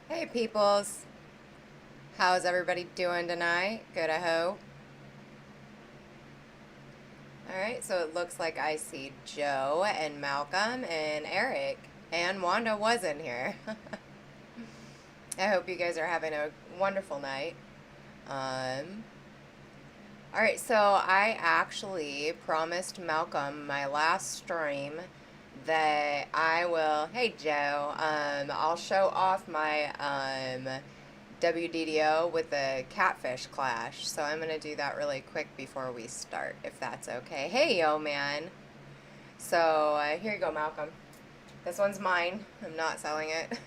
Hey peoples, how's everybody doing tonight? Good, I hope. Alright, so it looks like I see Joe and Malcolm and Eric, and Wanda was in here. I hope you guys are having a wonderful night. Alright, so I actually promised Malcolm my last stream that I will, hey Joe, I'll show off my WDDO with the catfish clash. So I'm going to do that really quick before we start, if that's okay. Hey, yo, man. So here you go, Malcolm. This one's mine. I'm not selling it.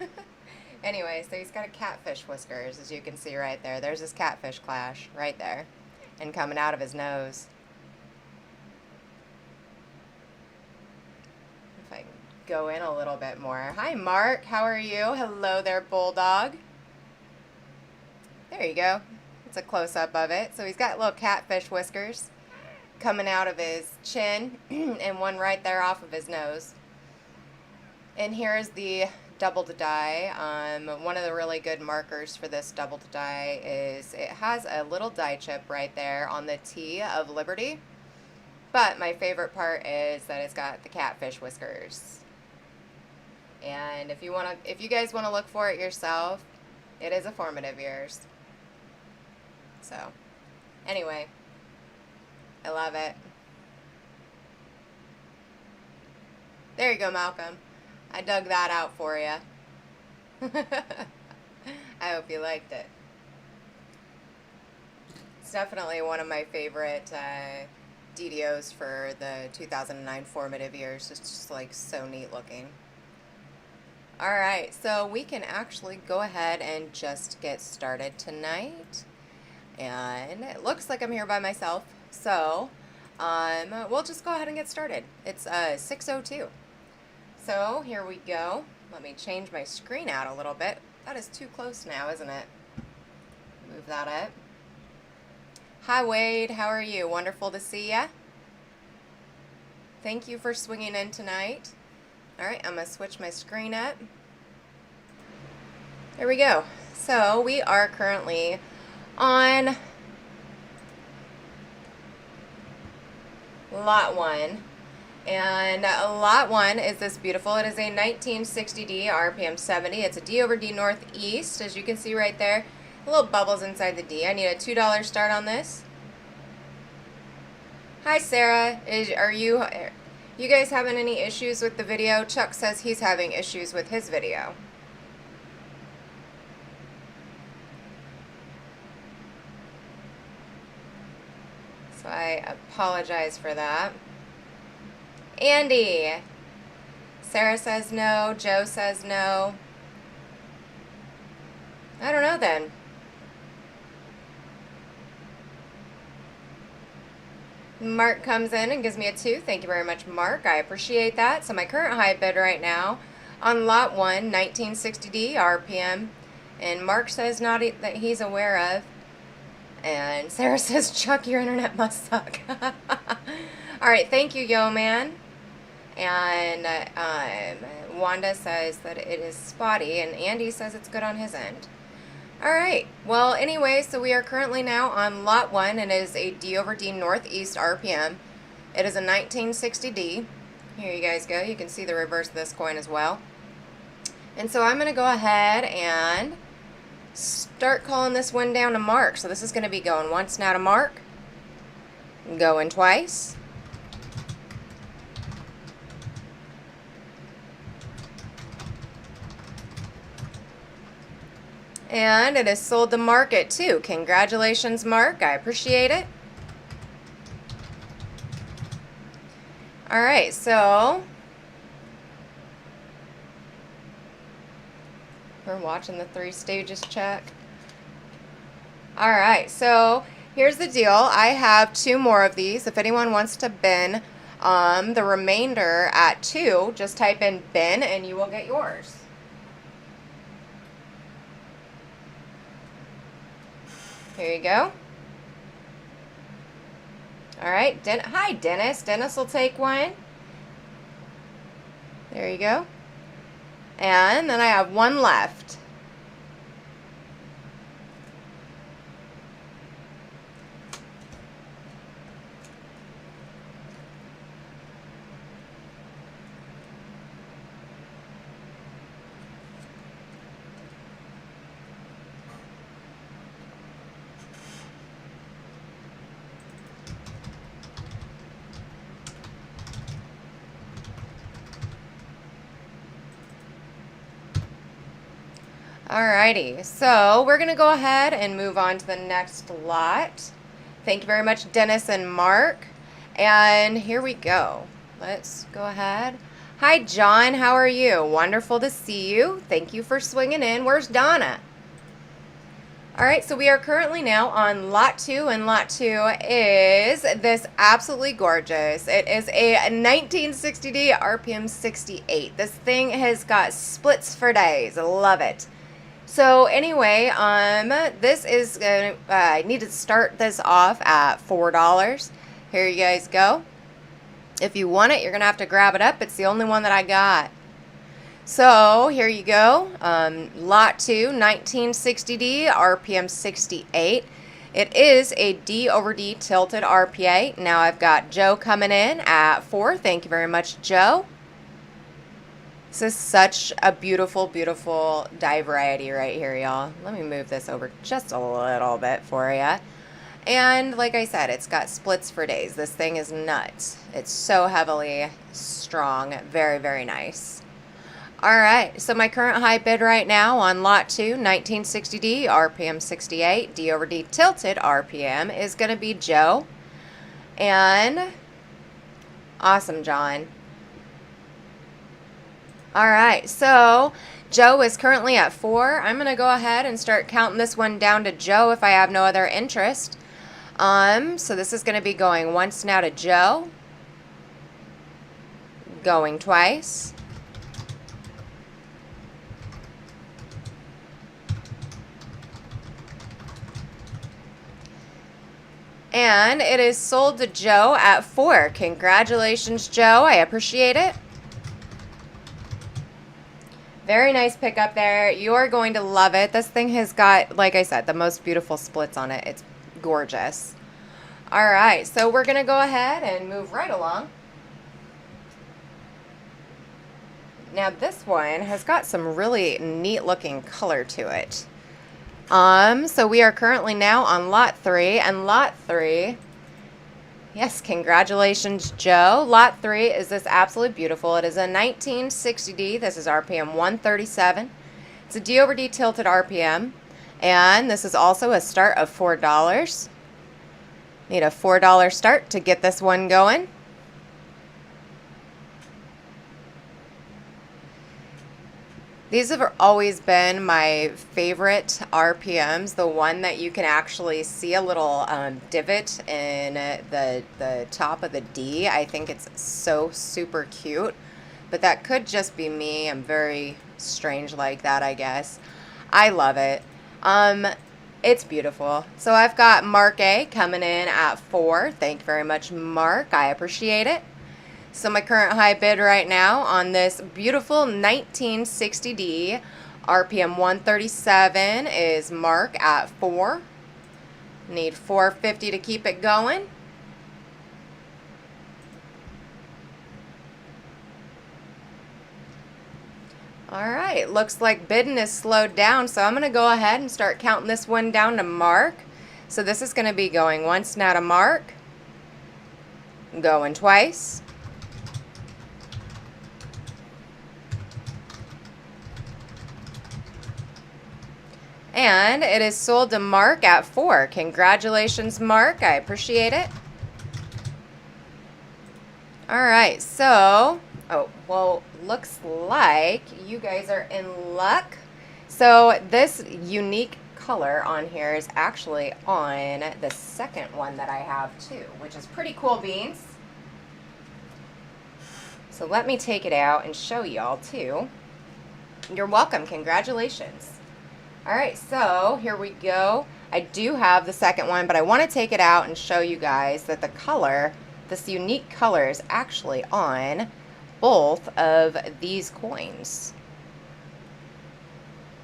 Anyway, so he's got a catfish whiskers, as you can see right there. There's his catfish clash right there. And coming out of his nose. If I can go in a little bit more. Hi, Mark. How are you? Hello there, Bulldog. There you go. It's a close-up of it. So he's got little catfish whiskers coming out of his chin and one right there off of his nose. And here's the double to die. One of the really good markers for this double to die is it has a little die chip right there on the T of Liberty. But my favorite part is that it's got the catfish whiskers. And if you guys want to look for it yourself, it is a formative years. So, anyway, I love it. There you go, Malcolm. I dug that out for you. I hope you liked it. It's definitely one of my favorite DDOs for the 2009 formative years. It's just like so neat looking. Alright, so we can actually go ahead and just get started tonight. And it looks like I'm here by myself, so we'll just go ahead and get started. It's 6:02. So here we go. Let me change my screen out a little bit. That is too close now, isn't it? Move that up. Hi Wade, how are you? Wonderful to see ya. Thank you for swinging in tonight. Alright, I'm going to switch my screen up. There we go. So we are currently on lot 1. And lot 1 is this beautiful. It is a 1960D RPM 70. It's a D over D northeast, as you can see right there. Little bubbles inside the D. I need a $2 start on this. Hi Sarah, are you guys having any issues with the video? Chuck says he's having issues with his video. So I apologize for that. Andy. Sarah says no. Joe says no. I don't know then. Mark comes in and gives me a 2. Thank you very much, Mark. I appreciate that. So my current high bid right now on lot 1, 1960D RPM. And Mark says not that he's aware of. And Sarah says, Chuck, your internet must suck. Alright, thank you, yo man. And Wanda says that it is spotty, and Andy says it's good on his end. Alright, well anyway, so we are currently now on lot 1, and it is a D over D northeast RPM. It is a 1960D. Here you guys go. You can see the reverse of this coin as well. And so I'm going to go ahead and start calling this one down to Mark. So this is going to be going once now to Mark. Going twice. And it is sold to Mark at 2. Congratulations, Mark. I appreciate it. Alright, so we're watching the 3 stages check. Alright, so here's the deal. I have 2 more of these. If anyone wants to bin the remainder at 2, just type in bin and you will get yours. Here you go. Alright, hi Dennis. Dennis will take one. There you go. And then I have one left. Alrighty, so we're going to go ahead and move on to the next lot. Thank you very much, Dennis and Mark. And here we go. Let's go ahead. Hi, John. How are you? Wonderful to see you. Thank you for swinging in. Where's Donna? All right, so we are currently now on lot 2, and lot 2 is this absolutely gorgeous. It is a 1960D RPM 68. This thing has got splits for days. I love it. So anyway, this is I need to start this off at $4. Here you guys go. If you want it, you're gonna have to grab it up. It's the only one that I got. So here you go. Lot 2, 1960D, RPM 68. It is a D over D tilted RPA. Now I've got Joe coming in at 4. Thank you very much, Joe. This is such a beautiful, beautiful die variety right here, y'all. Let me move this over just a little bit for you. And like I said, it's got splits for days. This thing is nuts. It's so heavily strong. Very, very nice. All right, so my current high bid right now on lot 2, 1960D, RPM 68, D over D tilted RPM is going to be Joe. And awesome, John. All right, so Joe is currently at 4. I'm going to go ahead and start counting this one down to Joe if I have no other interest. So this is going to be going once now to Joe, going twice, and it is sold to Joe at 4. Congratulations, Joe. I appreciate it. Very nice pickup there. You're going to love it. This thing has got, like I said, the most beautiful splits on it. It's gorgeous. All right, so we're going to go ahead and move right along. Now this one has got some really neat looking color to it. So we are currently now on lot 3, and lot 3, yes, congratulations, Joe. Lot 3 is this absolutely beautiful. It is a 1960D. This is RPM 137. It's a D over D tilted RPM, and this is also a start of $4. Need a $4 start to get this one going. These have always been my favorite RPMs, the one that you can actually see a little divot in the top of the D. I think it's so super cute, but that could just be me. I'm very strange like that, I guess. I love it. It's beautiful. So I've got Mark A coming in at 4. Thank you very much, Mark. I appreciate it. So my current high bid right now on this beautiful 1960D RPM 137 is Mark at 4. Need $4.50 to keep it going. All right, looks like bidding is slowed down, so I'm going to go ahead and start counting this one down to Mark. So this is going to be going once now to Mark, going twice, and it is sold to Mark at 4. Congratulations, Mark. I appreciate it. All right, so, oh, well, looks like you guys are in luck. So this unique color on here is actually on the second one that I have too, which is pretty cool beans. So let me take it out and show y'all too. You're welcome. Congratulations. All right, so here we go. I do have the second one, but I want to take it out and show you guys that the color, this unique color, is actually on both of these coins.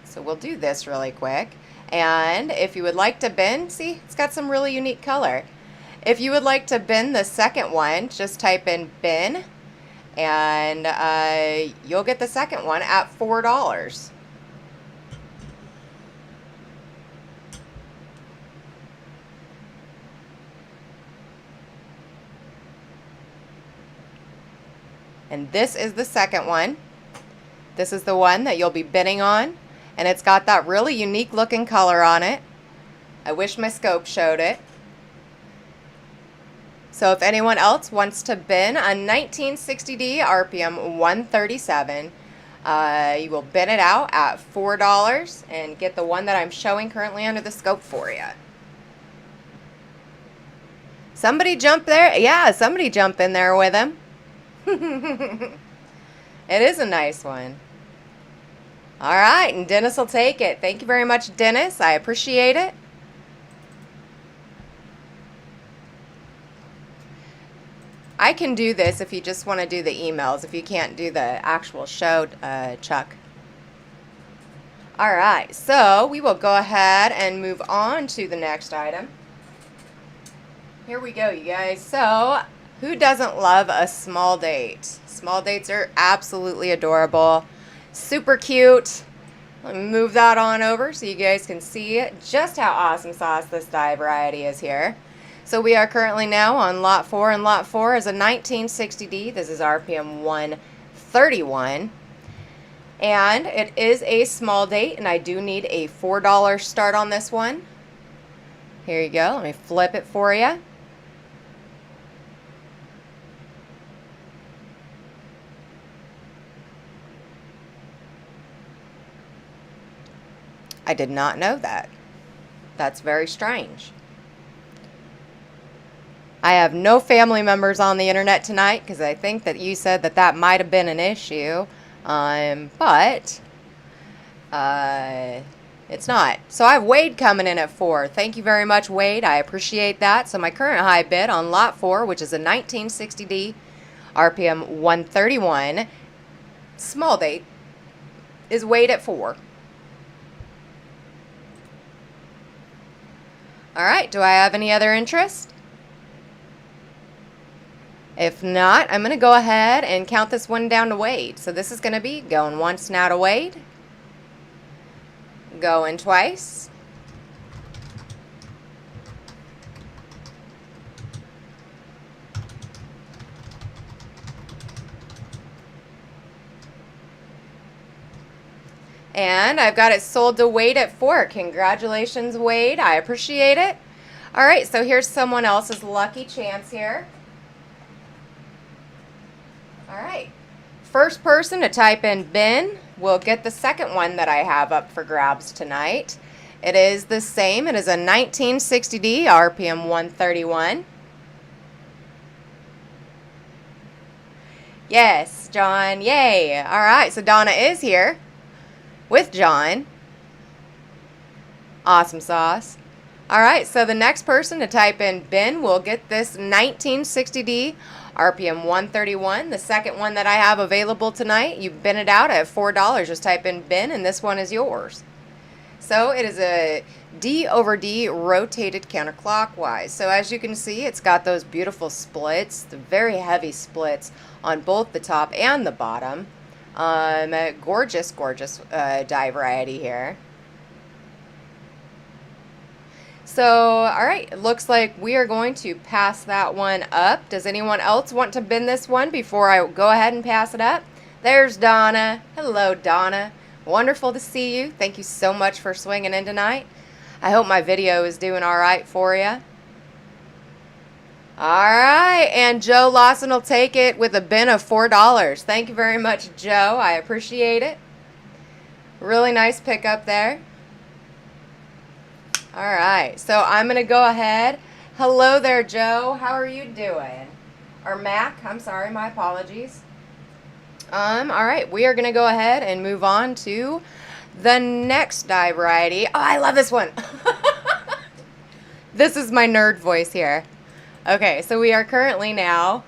So we'll do this really quick. And if you would like to bin, see, it's got some really unique color. If you would like to bin the second one, just type in bin, and you'll get the second one at $4. And this is the second one. This is the one that you'll be bidding on. And it's got that really unique looking color on it. I wish my scope showed it. So if anyone else wants to bin a 1960D RPM 137, you will bin it out at $4 and get the one that I'm showing currently under the scope for you. Somebody jump there. Yeah, somebody jump in there with him. It is a nice one. All right, and Dennis will take it. Thank you very much, Dennis. I appreciate it. I can do this if you just want to do the emails, if you can't do the actual show, Chuck. All right, so we will go ahead and move on to the next item. Here we go, you guys. So, who doesn't love a small date? Small dates are absolutely adorable. Super cute. Let me move that on over so you guys can see just how awesome sauce this die variety is here. So we are currently now on lot 4, and lot 4 is a 1960D. This is RPM 131. And it is a small date, and I do need a $4 start on this one. Here you go. Let me flip it for you. I did not know that. That's very strange. I have no family members on the internet tonight because I think that you said that that might have been an issue. But it's not. So I have Wade coming in at 4. Thank you very much, Wade. I appreciate that. So my current high bid on lot 4, which is a 1960D RPM 131 small date, is Wade at 4. All right, do I have any other interest? If not, I'm going to go ahead and count this one down to Wade. So this is going to be going once now to Wade. Going twice. And I've got it sold to Wade at 4. Congratulations, Wade. I appreciate it. All right, so here's someone else's lucky chance here. All right. First person to type in bin will get the second one that I have up for grabs tonight. It is the same. It is a 1960D RPM 131. Yes, John. Yay. All right, so Donna is here with John. Awesome sauce. All right, so the next person to type in bin will get this 1960D RPM 131. The second one that I have available tonight, you bin it out at $4. Just type in bin, and this one is yours. So it is a D over D rotated counterclockwise. So as you can see, it's got those beautiful splits, the very heavy splits on both the top and the bottom. Gorgeous, gorgeous die variety here. So, all right, it looks like we are going to pass that one up. Does anyone else want to bin this one before I go ahead and pass it up? There's Donna. Hello, Donna. Wonderful to see you. Thank you so much for swinging in tonight. I hope my video is doing all right for you. All right, and Joe Lawson will take it with a bin of $4. Thank you very much, Joe. I appreciate it. Really nice pickup there. All right, so I'm going to go ahead. Hello there, Joe. How are you doing? Or Mac, I'm sorry, my apologies. All right, we are going to go ahead and move on to the next die variety. Oh, I love this one. This is my nerd voice here. Okay, so we are currently now,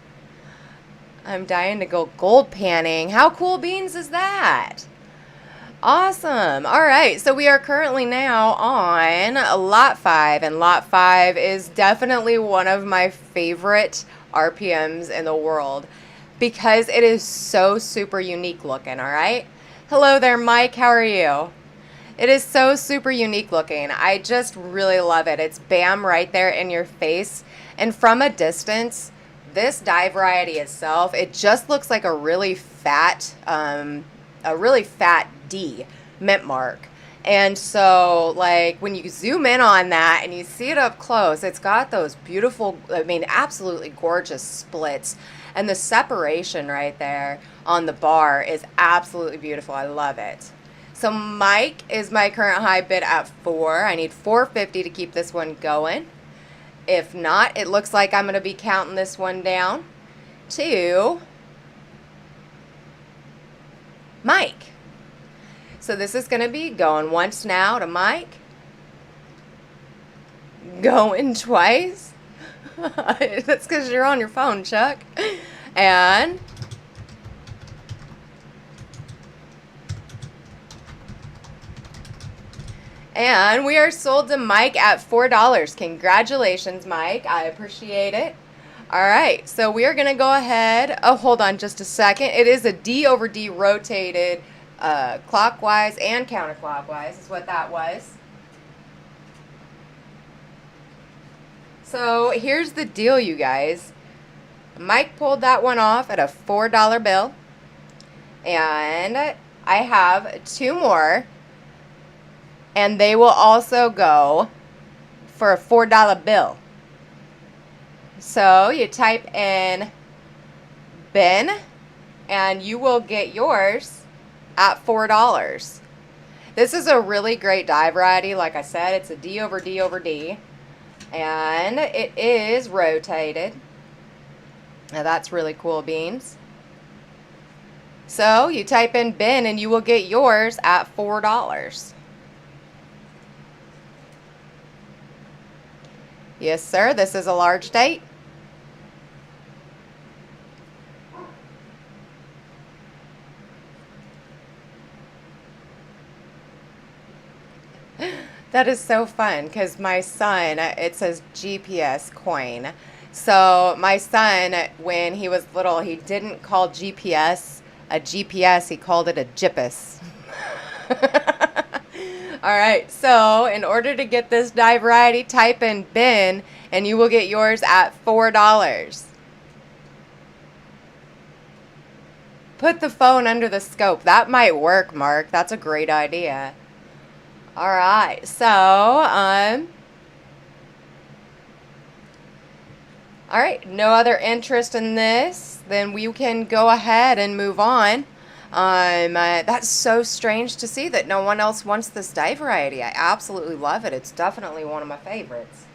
I'm dying to go gold panning. How cool beans is that? Awesome. All right, so we are currently now on lot 5, and lot 5 is definitely one of my favorite RPMs in the world because it is so super unique looking, all right? Hello there, Mike. How are you? It is so super unique looking. I just really love it. It's bam right there in your face. And from a distance, this die variety itself, it just looks like a really fat D mint mark. And so, like, when you zoom in on that and you see it up close, it's got those beautiful, I mean, absolutely gorgeous splits. And the separation right there on the bar is absolutely beautiful. I love it. So Mike is my current high bid at 4. I need 450 to keep this one going. If not, it looks like I'm going to be counting this one down to Mike. So this is going to be going once now to Mike. Going twice. That's because you're on your phone, Chuck. And we are sold to Mike at $4. Congratulations, Mike. I appreciate it. All right, so we are going to go ahead. Oh, hold on just a second. It is a D over D rotated clockwise and counterclockwise is what that was. So here's the deal, you guys. Mike pulled that one off at a $4 bill. And I have 2 more. And they will also go for a $4 bill. So you type in Ben and you will get yours at $4. This is a really great die variety. Like I said, it's a D over D over D. And it is rotated. Now that's really cool beans. So you type in Ben and you will get yours at $4. Yes, sir. This is a large date. That is so fun because my son, it says GPS coin. So my son, when he was little, he didn't call GPS a GPS, he called it a jippus. All right, so in order to get this die variety, type in Ben and you will get yours at $4. Put the phone under the scope. That might work, Mark. That's a great idea. All right, so, all right, no other interest in this, then we can go ahead and move on. That's so strange to see that no one else wants this die variety. I absolutely love it. It's definitely one of my favorites.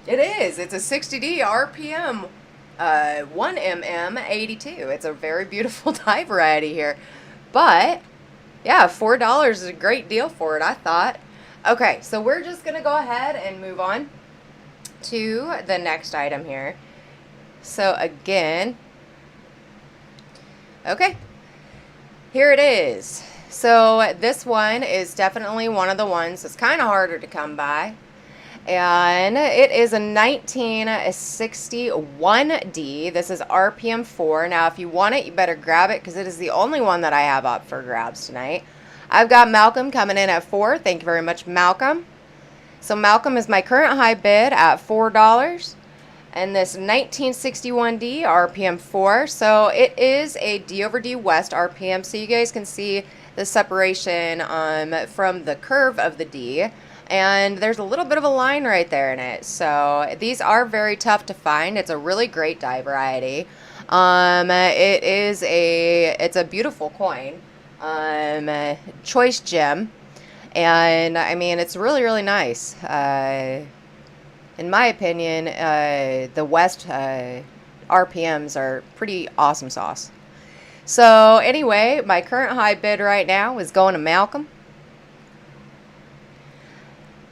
It is. It's a 60D RPM 1mm 82. It's a very beautiful die variety here. But, yeah, $4 is a great deal for it, I thought. Okay, so we're just going to go ahead and move on to the next item here. So, again, okay, here it is. So, this one is definitely one of the ones that's kind of harder to come by. And it is a 1961D. This is RPM 4. Now, if you want it, you better grab it because it is the only one that I have up for grabs tonight. I've got Malcolm coming in at 4. Thank you very much, Malcolm. So Malcolm is my current high bid at $4. And this 1961D RPM 4. So it is a D over D West RPM. So you guys can see the separation from the curve of the D. And there's a little bit of a line right there in it. So these are very tough to find. It's a really great die variety. It's a beautiful coin. Choice gem. And I mean, it's really, really nice. In my opinion, the West RPMs are pretty awesome sauce. So anyway, my current high bid right now is going to Malcolm.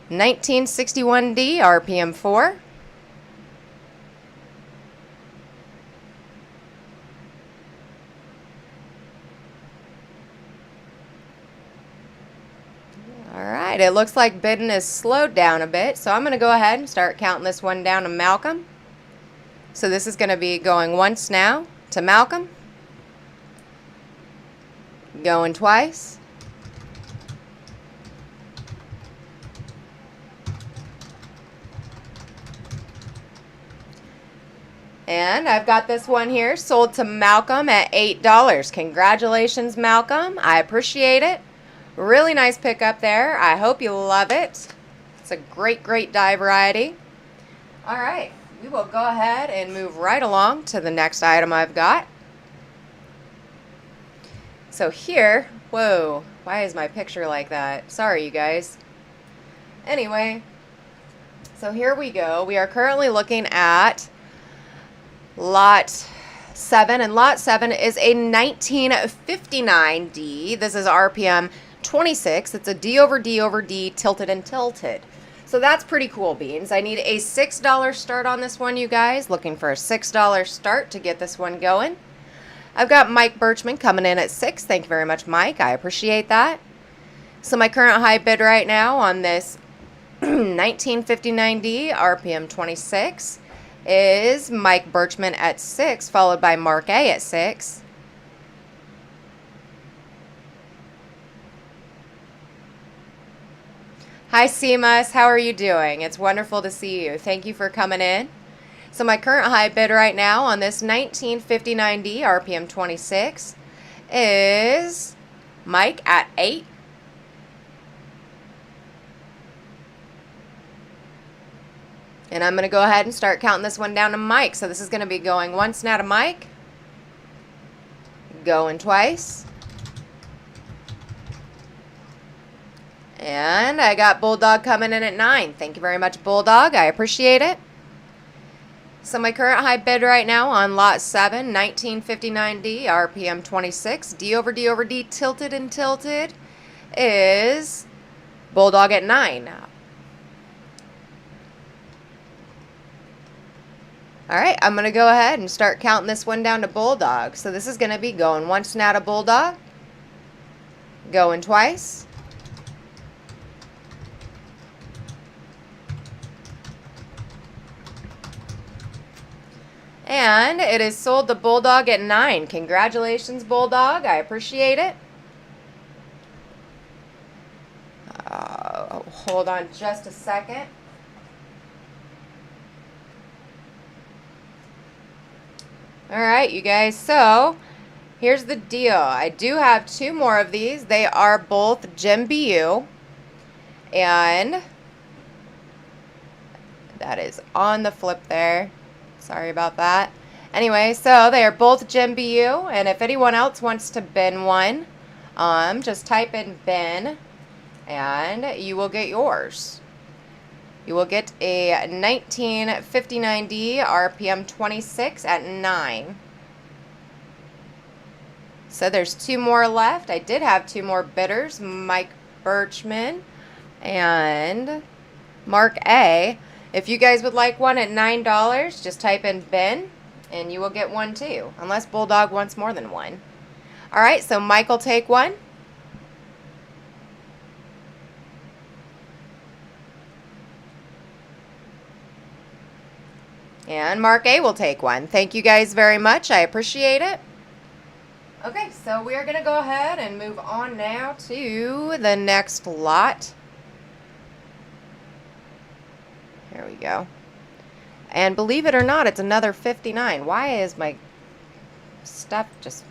1961D RPM 4. Alright, it looks like bidding is slowed down a bit, so I'm going to go ahead and start counting this one down to Malcolm. So this is going to be going once now to Malcolm. Going twice. And I've got this one here sold to Malcolm at $8. Congratulations, Malcolm. I appreciate it. Really nice pickup there. I hope you love it. It's a great, great die variety. All right, we will go ahead and move right along to the next item I've got. So here, whoa, why is my picture like that? Sorry, you guys. Anyway, so here we go. We are currently looking at Lot 7, and Lot 7 is a 1959D. This is RPM 26. It's a D over D over D, tilted and tilted. So that's pretty cool, beans. I need a $6 start on this one, you guys. Looking for a $6 start to get this one going. I've got Mike Birchman coming in at 6. Thank you very much, Mike. I appreciate that. So my current high bid right now on this 1959D RPM 26 is Mike Birchman at 6, followed by Mark A at 6. Hi, Seamus. How are you doing? It's wonderful to see you. Thank you for coming in. So my current high bid right now on this 1959D RPM 26 is Mike at 8. And I'm going to go ahead and start counting this one down to Mike. So this is going to be going once now to Mike. Going twice. And I got Bulldog coming in at 9. Thank you very much, Bulldog. I appreciate it. So my current high bid right now on Lot 7, 1959D, RPM 26, D over D over D, tilted and tilted, is Bulldog at 9. All right, I'm going to go ahead and start counting this one down to Bulldog. So this is going to be going once now to Bulldog, going twice, and it is sold to Bulldog at 9. Congratulations, Bulldog. I appreciate it. Hold on just a second. All right, you guys, so here's the deal. I do have 2 more of these. They are both Gem BU, and that is on the flip there. Sorry about that. Anyway, so they are both Gem BU, and if anyone else wants to bin one, just type in bin, and you will get yours. You will get a 1959D RPM 26 at 9. So there's 2 more left. I did have 2 more bidders, Mike Birchman and Mark A. If you guys would like one at $9, just type in bin and you will get one too, unless Bulldog wants more than one. All right, so Mike will take one. And Mark A will take one. Thank you guys very much. I appreciate it. Okay, so we are going to go ahead and move on now to the next lot. Here we go. And believe it or not, it's another 59. Why is my stuff just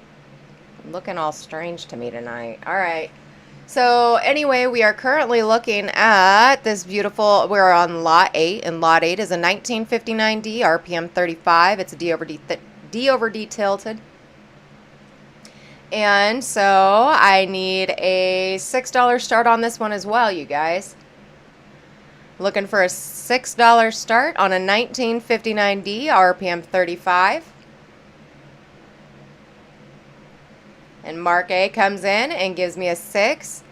looking all strange to me tonight? All right. So anyway, we are currently looking at this beautiful, we're on Lot 8, and Lot 8 is a 1959D, RPM 35. It's a D over D tilted. And so I need a $6 start on this one as well, you guys. Looking for a $6 start on a 1959D, RPM 35. And Mark A comes in and gives me a 6.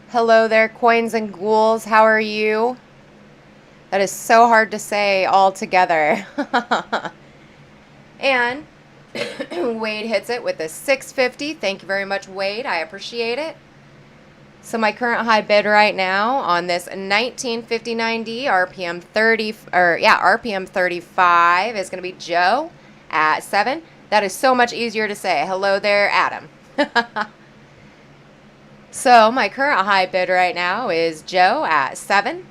Hello there, coins and ghouls. How are you? That is so hard to say all together. And Wade hits it with a 650. Thank you very much, Wade. I appreciate it. So my current high bid right now on this 1959D RPM 35 is going to be Joe at 7. That is so much easier to say. Hello there, Adam. So my current high bid right now is Joe at 7.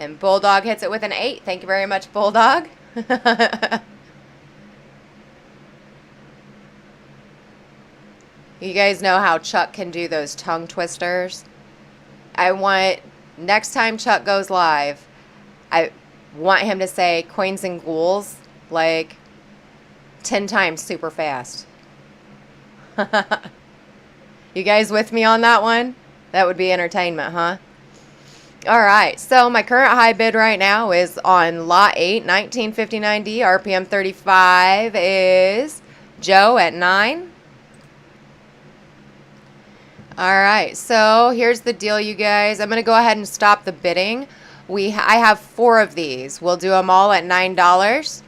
And Bulldog hits it with an 8. Thank you very much, Bulldog. You guys know how Chuck can do those tongue twisters? Next time Chuck goes live, I want him to say coins and ghouls like 10 times super fast. You guys with me on that one? That would be entertainment, huh? All right, so my current high bid right now is on lot 8, 1959D, RPM 35 is Joe at 9. All right, so here's the deal, you guys. I'm going to go ahead and stop the bidding. I have 4 of these. We'll do them all at $9.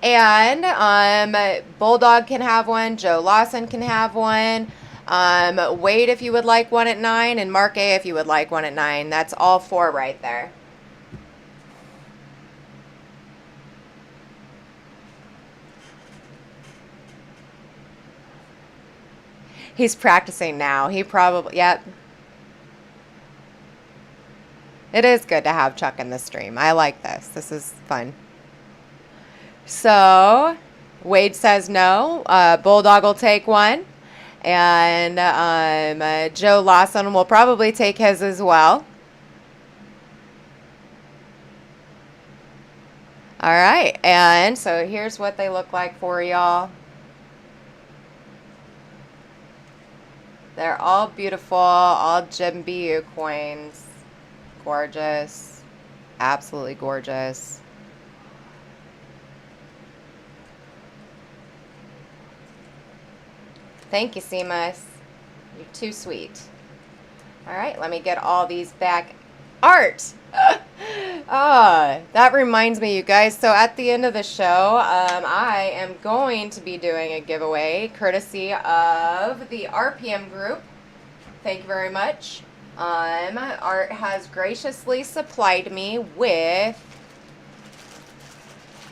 And Bulldog can have one. Joe Lawson can have one. Wade, if you would like one at 9. And Mark A, if you would like one at 9. That's all 4 right there. He's practicing now. He probably, yep. It is good to have Chuck in the stream. I like this. This is fun. So, Wade says no. Bulldog will take one. And Joe Lawson will probably take his as well. All right. And so here's what they look like for y'all. They're all beautiful, all Jim BU coins. Gorgeous. Absolutely gorgeous. Thank you, Seamus. You're too sweet. All right, let me get all these back. Art! That reminds me, you guys. So at the end of the show, I am going to be doing a giveaway courtesy of the RPM group. Thank you very much. Art has graciously supplied me with,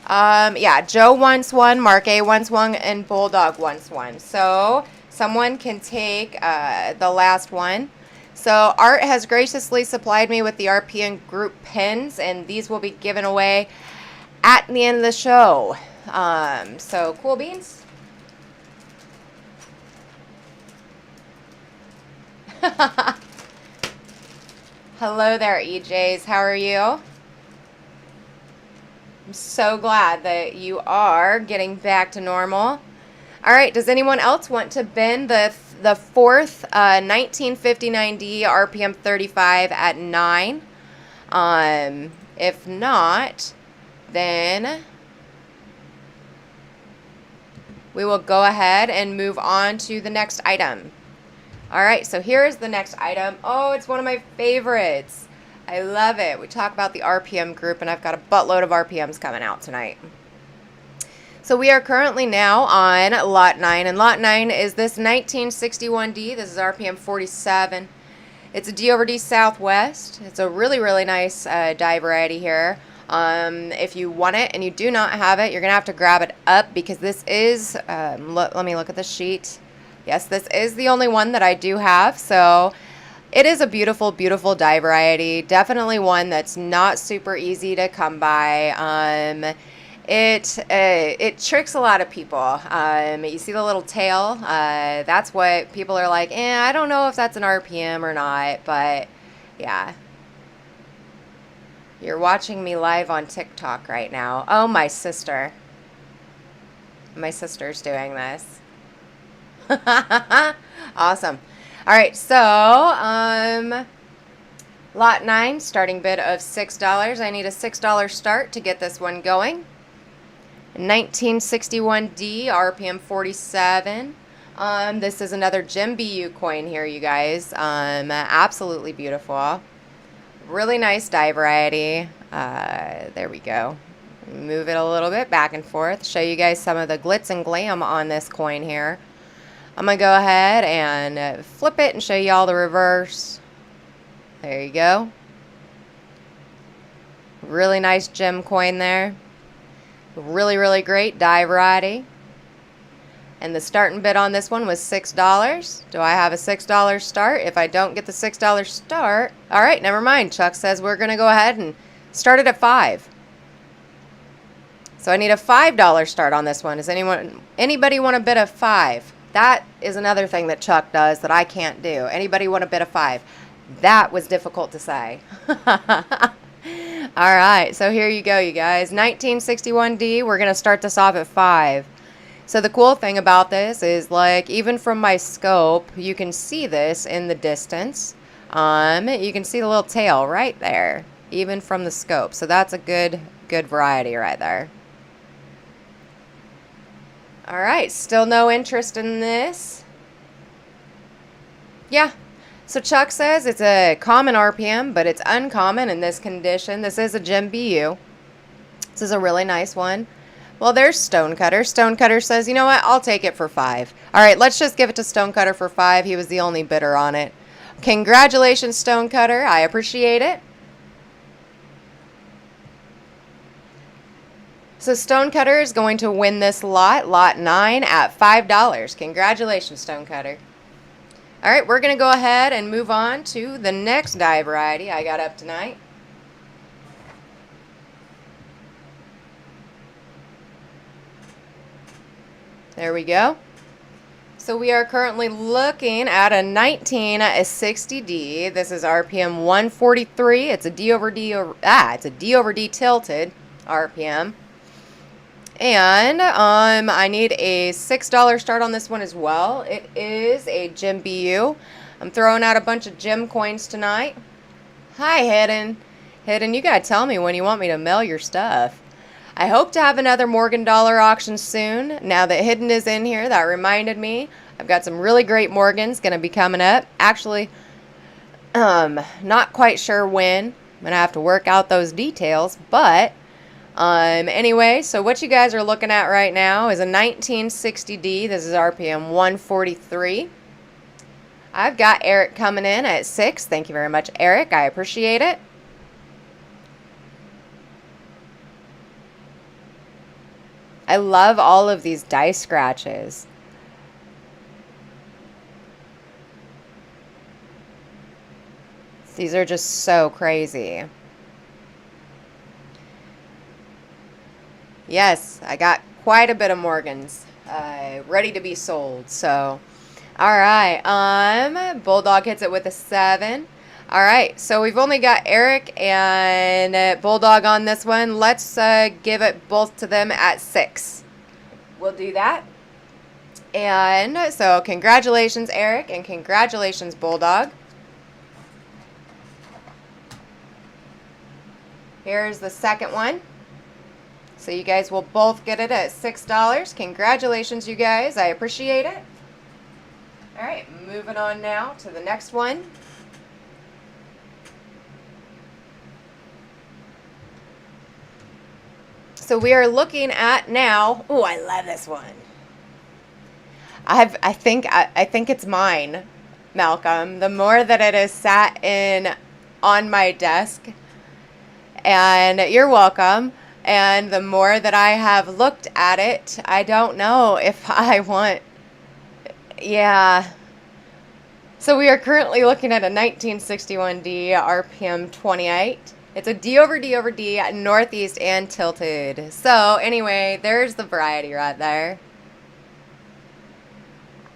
Joe wants one, Mark A wants one, and Bulldog wants one. So someone can take the last one. So Art has graciously supplied me with the RPM group pins, and these will be given away at the end of the show. So cool beans. Hello there, EJs. How are you? I'm so glad that you are getting back to normal. All right, does anyone else want to bin the 4th 1959D RPM 35 at 9? If not, then we will go ahead and move on to the next item. All right, so here's the next item. Oh, it's one of my favorites. I love it. We talk about the RPM group, and I've got a buttload of RPMs coming out tonight. So we are currently now on Lot 9, and Lot 9 is this 1961D. This is RPM 47. It's a D over D Southwest. It's a really, really nice die variety here. If you want it and you do not have it, you're going to have to grab it up because this is, let me look at the sheet. Yes, this is the only one that I do have, so it is a beautiful, beautiful die variety. Definitely one that's not super easy to come by. It tricks a lot of people. You see the little tail? That's what people are like, I don't know if that's an RPM or not, but yeah. You're watching me live on TikTok right now. Oh, my sister. My sister's doing this. Awesome. All right, so Lot 9, starting bid of $6. I need a $6 start to get this one going. 1961D, RPM 47. This is another Jim BU coin here, you guys. Absolutely beautiful. Really nice die variety. There we go. Move it a little bit back and forth. Show you guys some of the glitz and glam on this coin here. I'm going to go ahead and flip it and show you all the reverse. There you go. Really nice gem coin there. Really, really great die variety. And the starting bid on this one was $6. Do I have a $6 start? If I don't get the $6 start, all right, never mind. Chuck says we're going to go ahead and Started at 5. So I need a $5 start on this one. Does anybody want to bid a 5? That is another thing that Chuck does that I can't do. Anybody want to bid a 5? That was difficult to say. All right, so here you go, you guys. 1961D, we're going to start this off at 5. So the cool thing about this is, like, even from my scope, you can see this in the distance. You can see the little tail right there, even from the scope. So that's a good variety right there. All right, still no interest in this. Yeah. So Chuck says it's a common RPM, but it's uncommon in this condition. This is a gem BU. This is a really nice one. Well, there's Stonecutter. Stonecutter says, you know what? I'll take it for 5. All right, let's just give it to Stonecutter for 5. He was the only bidder on it. Congratulations, Stonecutter. I appreciate it. So Stonecutter is going to win this lot, lot 9, at $5. Congratulations, Stonecutter. All right, we're going to go ahead and move on to the next die variety I got up tonight. There we go. So we are currently looking at a 1960D. This is RPM 143. It's a D over D tilted RPM. And I need a $6 start on this one as well. It is a gem BU. I'm throwing out a bunch of gem coins tonight. Hi, Hidden. Hidden, you gotta tell me when you want me to mail your stuff. I hope to have another Morgan Dollar auction soon. Now that Hidden is in here, that reminded me. I've got some really great Morgans gonna be coming up. Actually, not quite sure when. I'm gonna have to work out those details, but anyway, so what you guys are looking at right now is a 1960D. This is RPM 143. I've got Eric coming in at 6. Thank you very much, Eric. I appreciate it. I love all of these dice scratches. These are just so crazy. Yes, I got quite a bit of Morgans ready to be sold. So, all right. Bulldog hits it with a 7. All right, so we've only got Eric and Bulldog on this one. Let's give it both to them at 6. We'll do that. And so congratulations, Eric, and congratulations, Bulldog. Here's the second one. So you guys will both get it at $6. Congratulations, you guys. I appreciate it. All right, moving on now to the next one. So we are looking at now. Oh, I love this one. I think it's mine, Malcolm. The more that it has sat on my desk, and you're welcome. And the more that I have looked at it, I don't know if I want. Yeah. So we are currently looking at a 1961D RPM 28. It's a D over D over D, northeast and tilted. So anyway, there's the variety right there.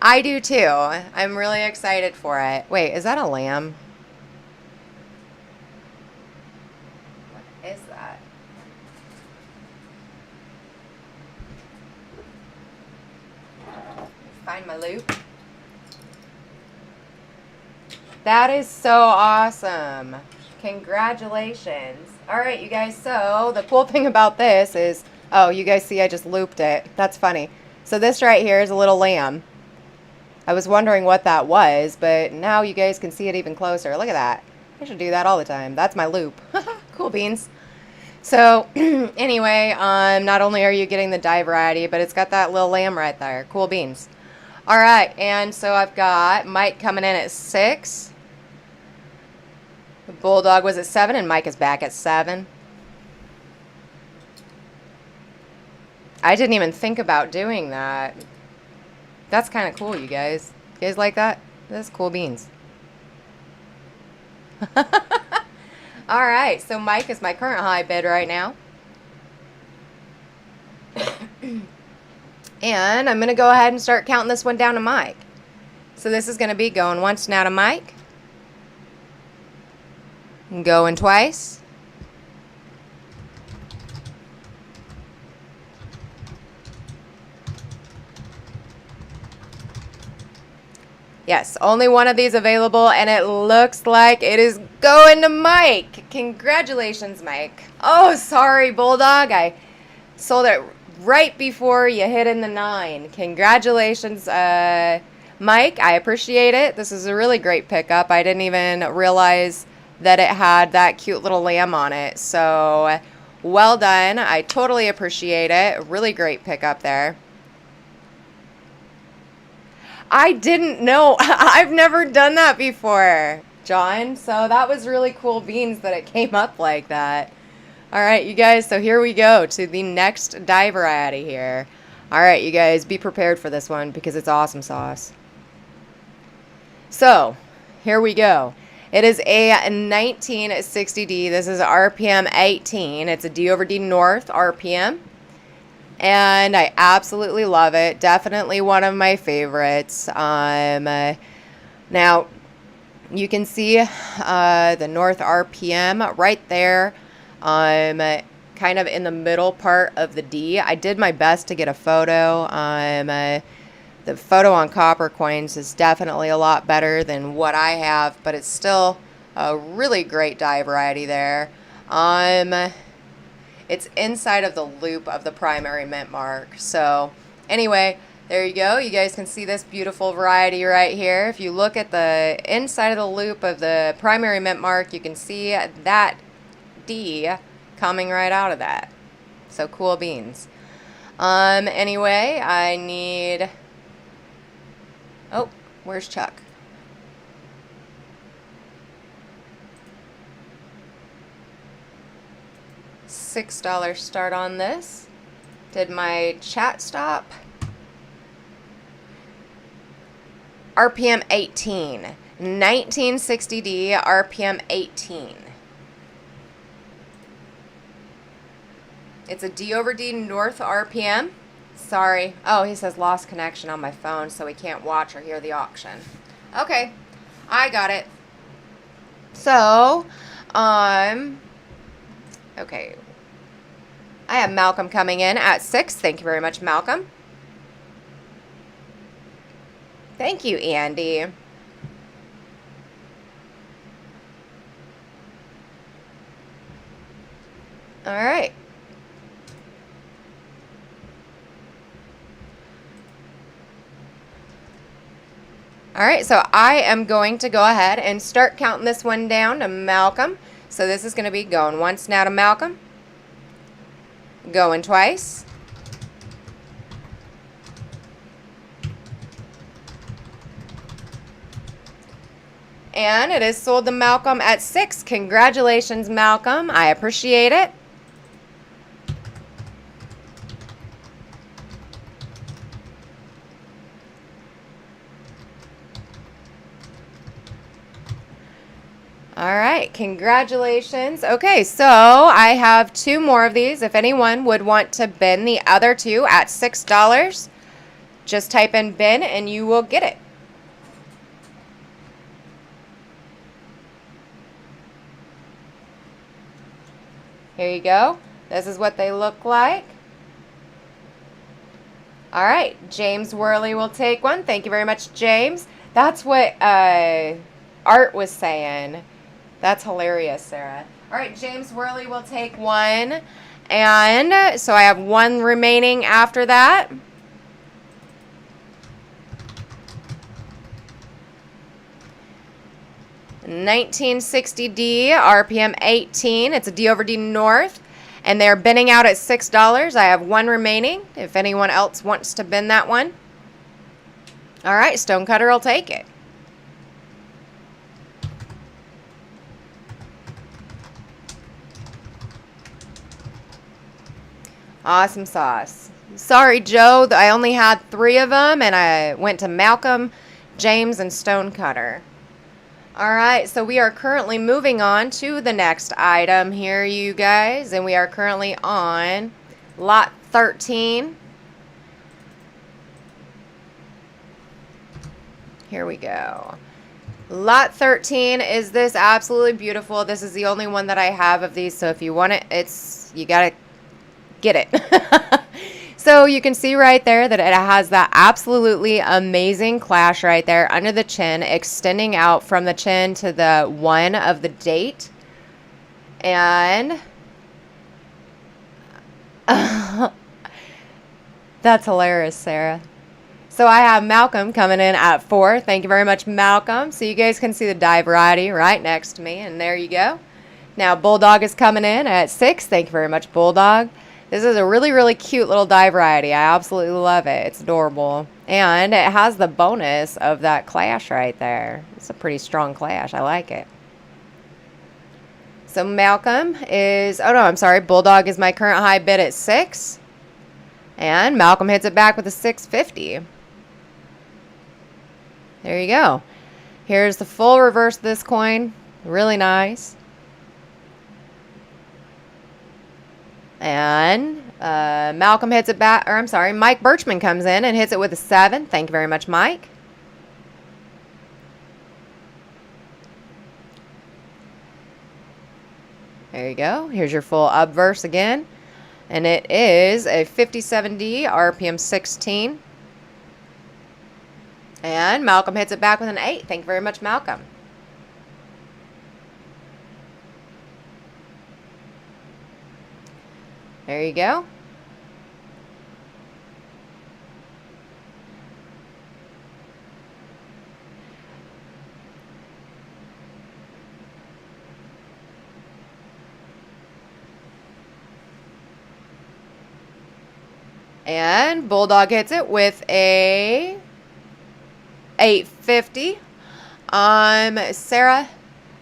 I do too. I'm really excited for it. Wait, is that a lamb? What is that? Find my loop. That is so awesome. Congratulations. All right, you guys. So the cool thing about this is, oh, you guys see I just looped it. That's funny. So this right here is a little lamb. I was wondering what that was, but now you guys can see it even closer. Look at that. I should do that all the time. That's my loop. Cool beans. So anyway, not only are you getting the die variety, but it's got that little lamb right there. Cool beans. All right, and so I've got Mike coming in at 6. The Bulldog was at 7, and Mike is back at 7. I didn't even think about doing that. That's kind of cool, you guys. You guys like that? That's cool beans. All right, so Mike is my current high bid right now. And I'm going to go ahead and start counting this one down to Mike. So this is going to be going once now to Mike. Going twice. Yes, only one of these available, and it looks like it is going to Mike. Congratulations, Mike. Oh, sorry, Bulldog. I sold it right before you hit in the 9. Congratulations, Mike. I appreciate it. This is a really great pickup. I didn't even realize that it had that cute little lamb on it. So, well done. I totally appreciate it. Really great pickup there. I didn't know. I've never done that before, John. So that was really cool beans that it came up like that. All right, you guys. So here we go to the next die variety here. All right, you guys, be prepared for this one because it's awesome sauce. So here we go. It is a 1960D. This is RPM 18. It's a D over D North RPM. And I absolutely love it. Definitely one of my favorites. Now, you can see the North RPM right there. Kind of in the middle part of the D. I did my best to get a photo. The photo on Coppercoins is definitely a lot better than what I have, but it's still a really great die variety there. It's inside of the loop of the primary mint mark. So anyway, there you go. You guys can see this beautiful variety right here. If you look at the inside of the loop of the primary mint mark, you can see that D coming right out of that. So cool beans. Anyway, I need... Oh, where's Chuck? $6 start on this. Did my chat stop? RPM 18. 1960D RPM 18. It's a D over D North RPM. Sorry. Oh, he says lost connection on my phone, so he can't watch or hear the auction. Okay, I got it. So, okay. I have Malcolm coming in at 6. Thank you very much, Malcolm. Thank you, Andy. All right. All right, so I am going to go ahead and start counting this one down to Malcolm. So this is going to be going once now to Malcolm. Going twice. And it is sold to Malcolm at 6. Congratulations, Malcolm. I appreciate it. All right, congratulations. Okay, so I have 2 more of these. If anyone would want to bin the other 2 at $6, just type in bin and you will get it. Here you go. This is what they look like. All right, James Worley will take one. Thank you very much, James. That's what Art was saying. That's hilarious, Sarah. All right, James Worley will take one. And so I have 1 remaining after that. $1960D, RPM 18. It's a D over D North. And they're binning out at $6. I have 1 remaining if anyone else wants to bin that one. All right, Stonecutter will take it. Awesome sauce. Sorry, Joe. I only had 3 of them, and I went to Malcolm, James, and Stonecutter. All right, so we are currently moving on to the next item here, you guys, and we are currently on lot 13. Here we go. Lot 13 is this absolutely beautiful. This is the only one that I have of these, so if you want it, you gotta get it. So you can see right there that it has that absolutely amazing clash right there under the chin, extending out from the chin to the 1 of the date. And that's hilarious, Sarah. So I have Malcolm coming in at 4. Thank you very much, Malcolm. So you guys can see the die variety right next to me, and there you go. Now Bulldog is coming in at 6. Thank you very much, Bulldog. This is a really, really cute little die variety. I absolutely love it. It's adorable. And it has the bonus of that clash right there. It's a pretty strong clash. I like it. So Malcolm is, oh no, I'm sorry. Bulldog is my current high bid at 6. And Malcolm hits it back with a 650. There you go. Here's the full reverse of this coin. Really nice. And Malcolm hits it back, or I'm sorry, Mike Birchman comes in and hits it with a 7. Thank you very much, Mike. There you go. Here's your full obverse again. And it is a 57D, RPM 16. And Malcolm hits it back with an 8. Thank you very much, Malcolm. There you go. And Bulldog hits it with a 850. Sarah,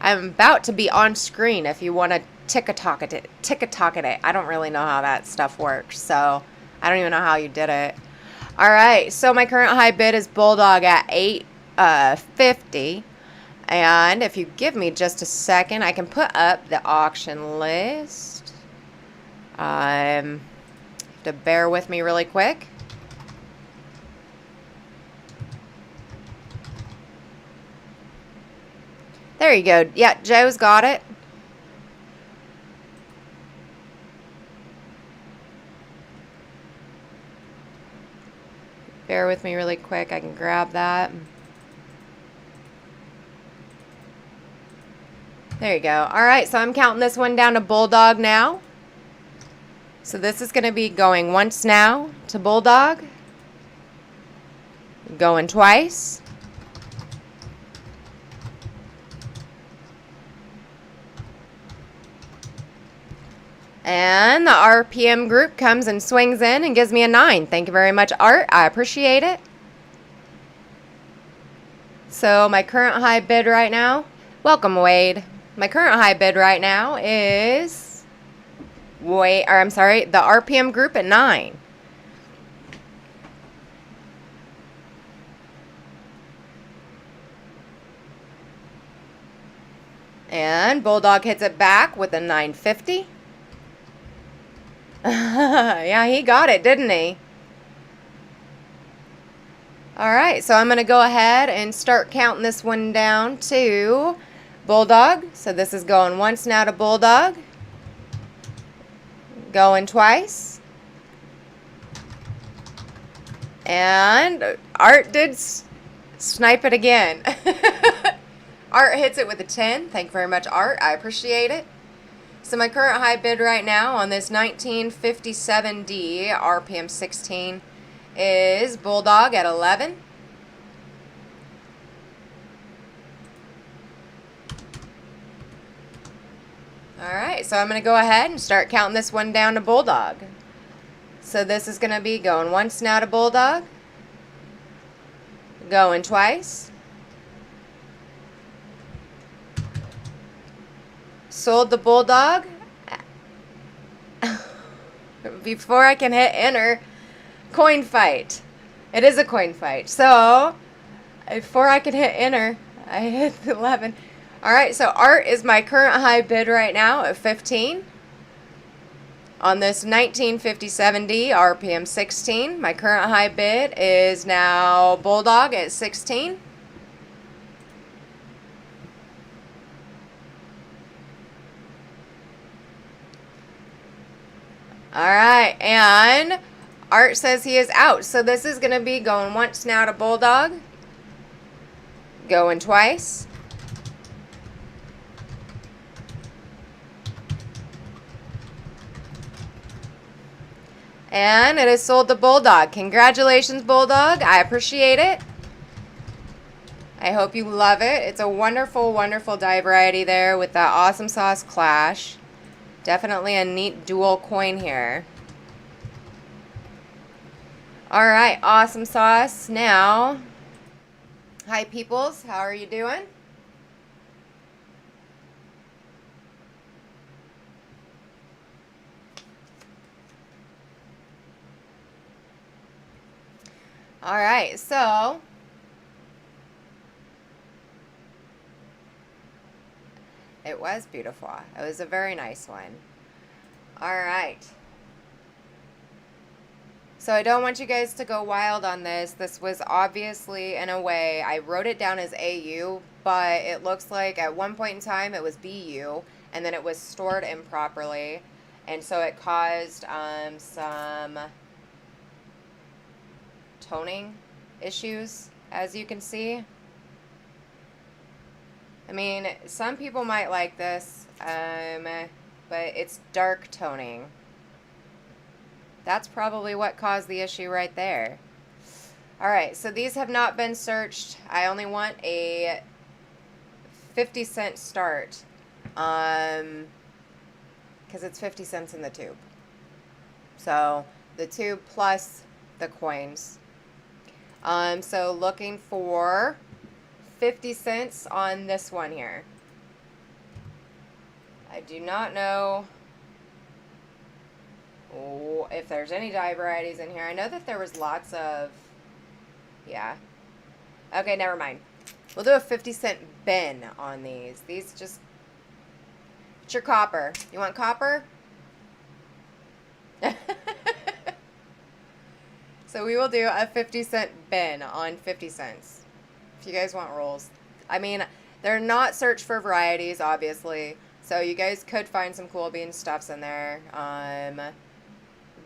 I'm about to be on screen if you want to tick-a-tock it. I don't really know how that stuff works, so I don't even know how you did it. All right, so my current high bid is Bulldog at 850. And if you give me just a second, I can put up the auction list. Have to bear with me really quick. There you go. Yeah, Joe's got it. Bear with me really quick. I can grab that. There you go. All right, so I'm counting this one down to Bulldog now. So this is going to be going once now to Bulldog. Going twice. And the RPM group comes and swings in and gives me a 9. Thank you very much, Art. I appreciate it. So my current high bid right now, welcome, Wade. My current high bid right now is, the RPM group at 9. And Bulldog hits it back with a 950. Yeah, he got it, didn't he? All right, so I'm going to go ahead and start counting this one down to Bulldog. So this is going once now to Bulldog. Going twice. And Art did snipe it again. Art hits it with a 10. Thank you very much, Art. I appreciate it. So my current high bid right now on this 1957D RPM 16 is Bulldog at 11. Alright, so I'm going to go ahead and start counting this one down to Bulldog. So this is going to be going once now to Bulldog. Going twice. Sold the Bulldog. Before I can hit enter, coin fight. It is a coin fight. So, before I can hit enter, I hit 11. All right, so Art is my current high bid right now at 15. On this 1957D RPM 16, my current high bid is now Bulldog at 16. All right, and Art says he is out. So this is going to be going once now to Bulldog, going twice, and it is sold to Bulldog. Congratulations, Bulldog. I appreciate it. I hope you love it. It's a wonderful, wonderful die variety there with that Awesome Sauce Clash. Definitely a neat dual coin here. All right, Awesome Sauce. Now, hi, peoples. How are you doing? All right, so it was beautiful. It was a very nice one. All right. So I don't want you guys to go wild on this. This was obviously, in a way, I wrote it down as AU, but it looks like at one point in time it was BU, and then it was stored improperly, and so it caused some toning issues, as you can see. I mean, some people might like this, but it's dark toning. That's probably what caused the issue right there. All right, so these have not been searched. I only want a 50-cent start, because it's 50 cents in the tube. So the tube plus the coins. So looking for 50 cents on this one here. I do not know if there's any die varieties in here. I know that there was lots of, yeah. Okay, never mind. We'll do a 50-cent bin on these. These just, it's your copper. You want copper? So we will do a 50-cent bin on 50 cents. If you guys want rolls. I mean, they're not searched for varieties, obviously. So you guys could find some cool bean stuffs in there.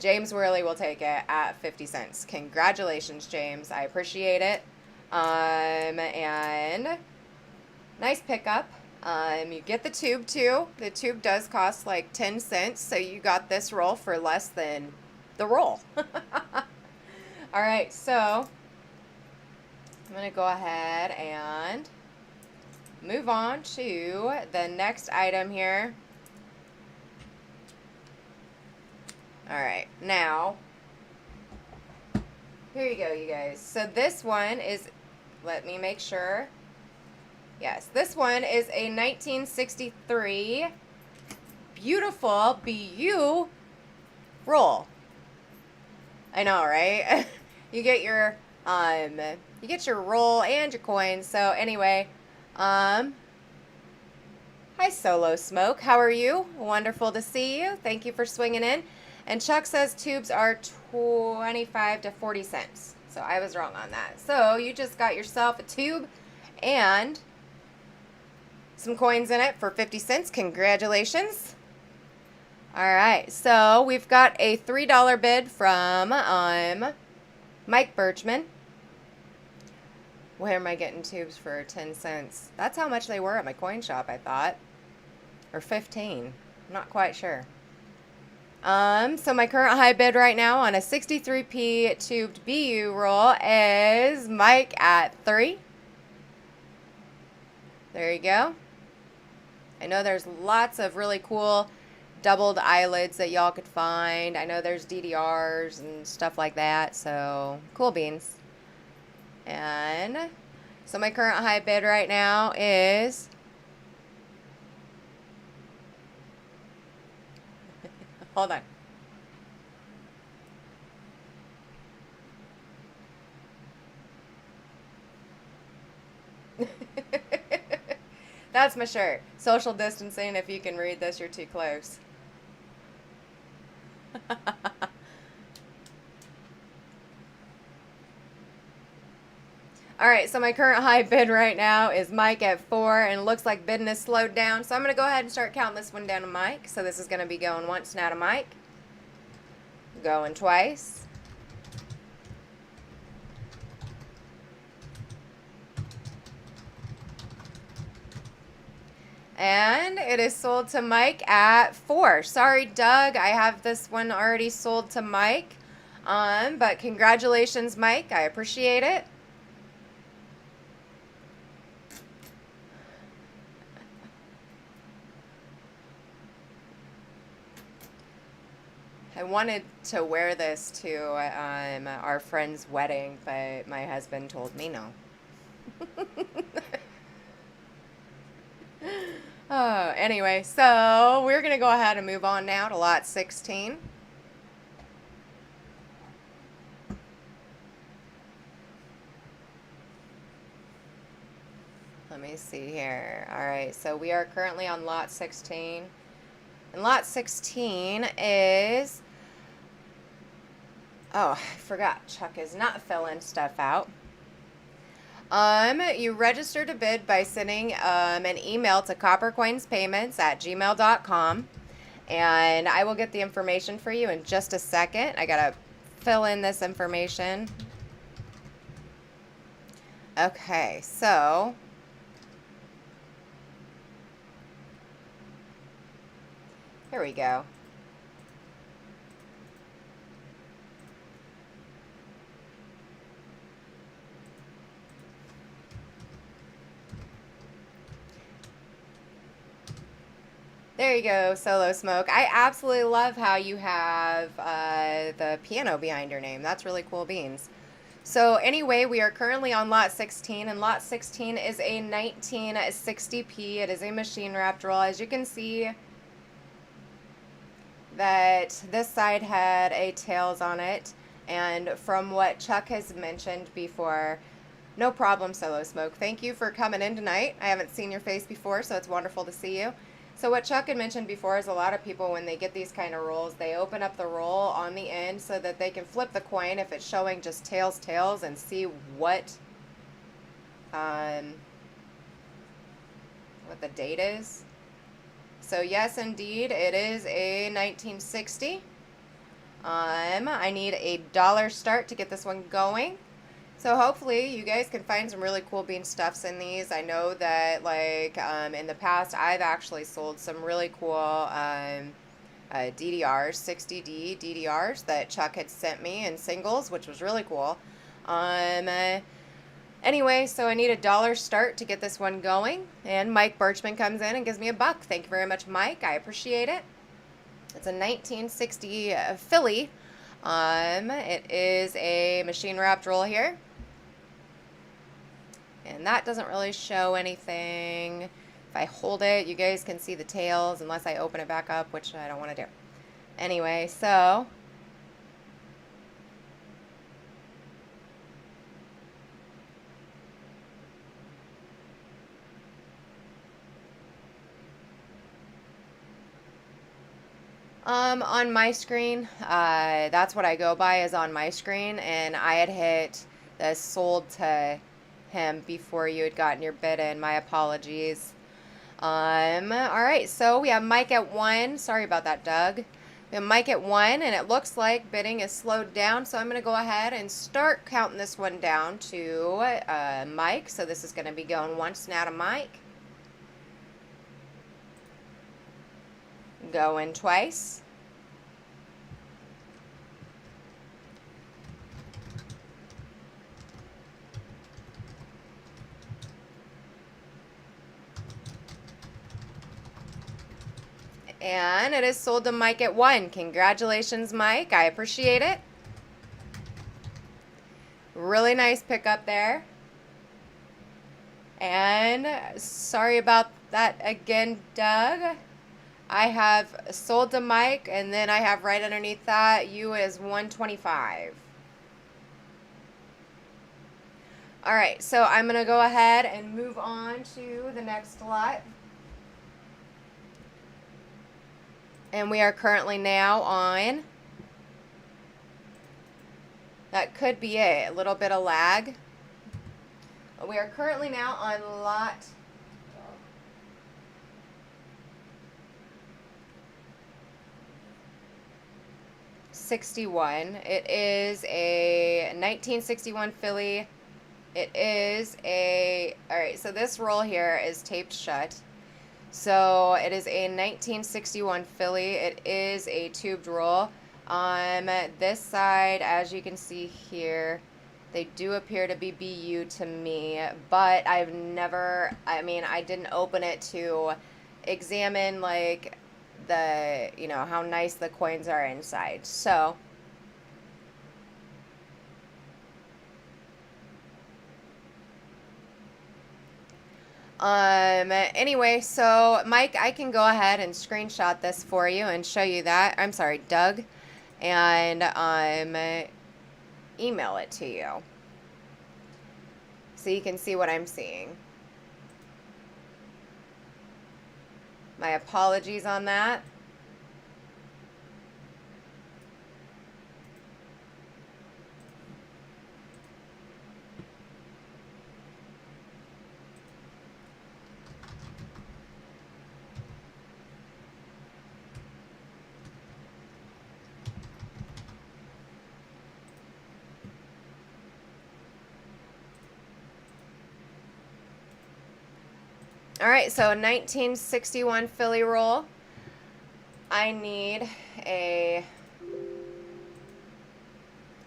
James Worley will take it at 50 cents. Congratulations, James. I appreciate it. And nice pickup. You get the tube too. The tube does cost like 10 cents, so you got this roll for less than the roll. All right, so I'm going to go ahead and move on to the next item here. All right, now, here you go, you guys. So this one is, let me make sure. Yes, this one is a 1963 beautiful BU roll. I know, right? You get your roll and your coins. So anyway, hi Solo Smoke, how are you? Wonderful to see you. Thank you for swinging in. And Chuck says tubes are 25 to 40 cents. So I was wrong on that. So you just got yourself a tube and some coins in it for 50 cents. Congratulations. All right, so we've got a $3 bid from Mike Birchman. Where am I getting tubes for 10 cents? That's how much they were at my coin shop, I thought. Or 15. I'm not quite sure. So my current high bid right now on a 63p tubed BU roll is Mike at 3. There you go. I know there's lots of really cool doubled eyelids that y'all could find. I know there's DDRs and stuff like that, so cool beans. And so my current high bid right now is hold on. That's my shirt. Social distancing. If you can read this, you're too close. All right, so my current high bid right now is Mike at 4, and it looks like bidding is slowed down. So I'm going to go ahead and start counting this one down to Mike. So this is going to be going once now to Mike. Going twice. And it is sold to Mike at 4. Sorry, Doug, I have this one already sold to Mike. But congratulations, Mike. I appreciate it. I wanted to wear this to our friend's wedding, but my husband told me no. Oh, anyway, so we're going to go ahead and move on now to lot 16. Let me see here. All right, so we are currently on lot 16. And lot 16 is... Oh, I forgot. Chuck is not filling stuff out. You register to bid by sending an email to coppercoinspayments@gmail.com, and I will get the information for you in just a second. I gotta fill in this information. Okay, so here we go. There you go, Solo Smoke. I absolutely love how you have the piano behind your name. That's really cool beans. So anyway, we are currently on lot 16, and lot 16 is a 1960p. It is a machine wrapped roll. As you can see, that this side had a tails on it, and from what Chuck has mentioned before, no problem, Solo Smoke. Thank you for coming in tonight. I haven't seen your face before, so it's wonderful to see you. So what Chuck had mentioned before is a lot of people, when they get these kind of rolls, they open up the roll on the end so that they can flip the coin if it's showing just tails, and see what the date is. So yes, indeed, it is a 1960. I need a $1 start to get this one going. So hopefully you guys can find some really cool bean stuffs in these. I know that in the past I've actually sold some really cool DDRs, 60D DDRs that Chuck had sent me in singles, which was really cool. Anyway, so I need a $1 start to get this one going. And Mike Birchman comes in and gives me $1. Thank you very much, Mike. I appreciate it. It's a 1960 Philly. It is a machine wrapped roll here. And that doesn't really show anything. If I hold it, you guys can see the tails unless I open it back up, which I don't want to do. Anyway, so on my screen, that's what I go by, is on my screen, and I had hit the sold to him before you had gotten your bid in. My apologies. All right, so we have Mike at 1. Sorry about that, Doug. We have Mike at 1, and it looks like bidding is slowed down, so I'm going to go ahead and start counting this one down to Mike. So this is going to be going once now to Mike. Going twice. And it is sold to Mike at 1. Congratulations, Mike. I appreciate it. Really nice pickup there. And sorry about that again, Doug. I have sold to Mike, and then I have right underneath that, you is 125. All right, so I'm going to go ahead and move on to the next lot. And we are currently now on, that could be it, a little bit of lag. We are currently now on lot 61. It is a 1961 Philly. It is a, all right, so this roll here is taped shut. So it is a 1961 Philly. It is a tubed roll. On this side, as you can see here, they do appear to be BU to me, but I've never, I mean, I didn't open it to examine like the, you know, how nice the coins are inside. So anyway, so Mike, I can go ahead and screenshot this for you and show you that. I'm sorry, Doug, and email it to you so you can see what I'm seeing. My apologies on that. All right, so 1961 Philly roll. I need a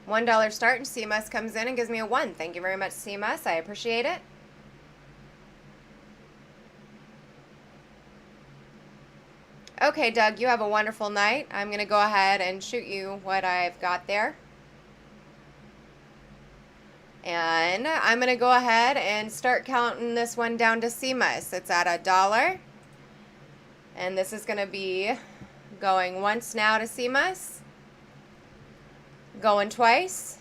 $1 start, and CMS comes in and gives me a 1. Thank you very much, CMS. I appreciate it. Okay, Doug, you have a wonderful night. I'm going to go ahead and shoot you what I've got there. And I'm going to go ahead and start counting this one down to CMUS. It's at $1. And this is going to be going once now to CMUS. Going twice.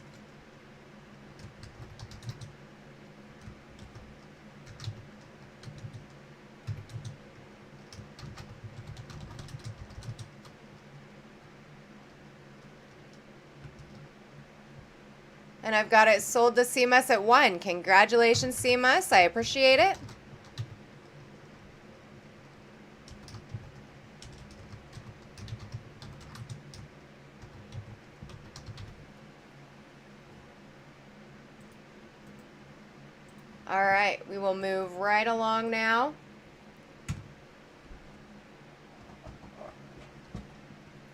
And I've got it sold to CMUS at 1. Congratulations, CMUS. I appreciate it. All right, we will move right along now.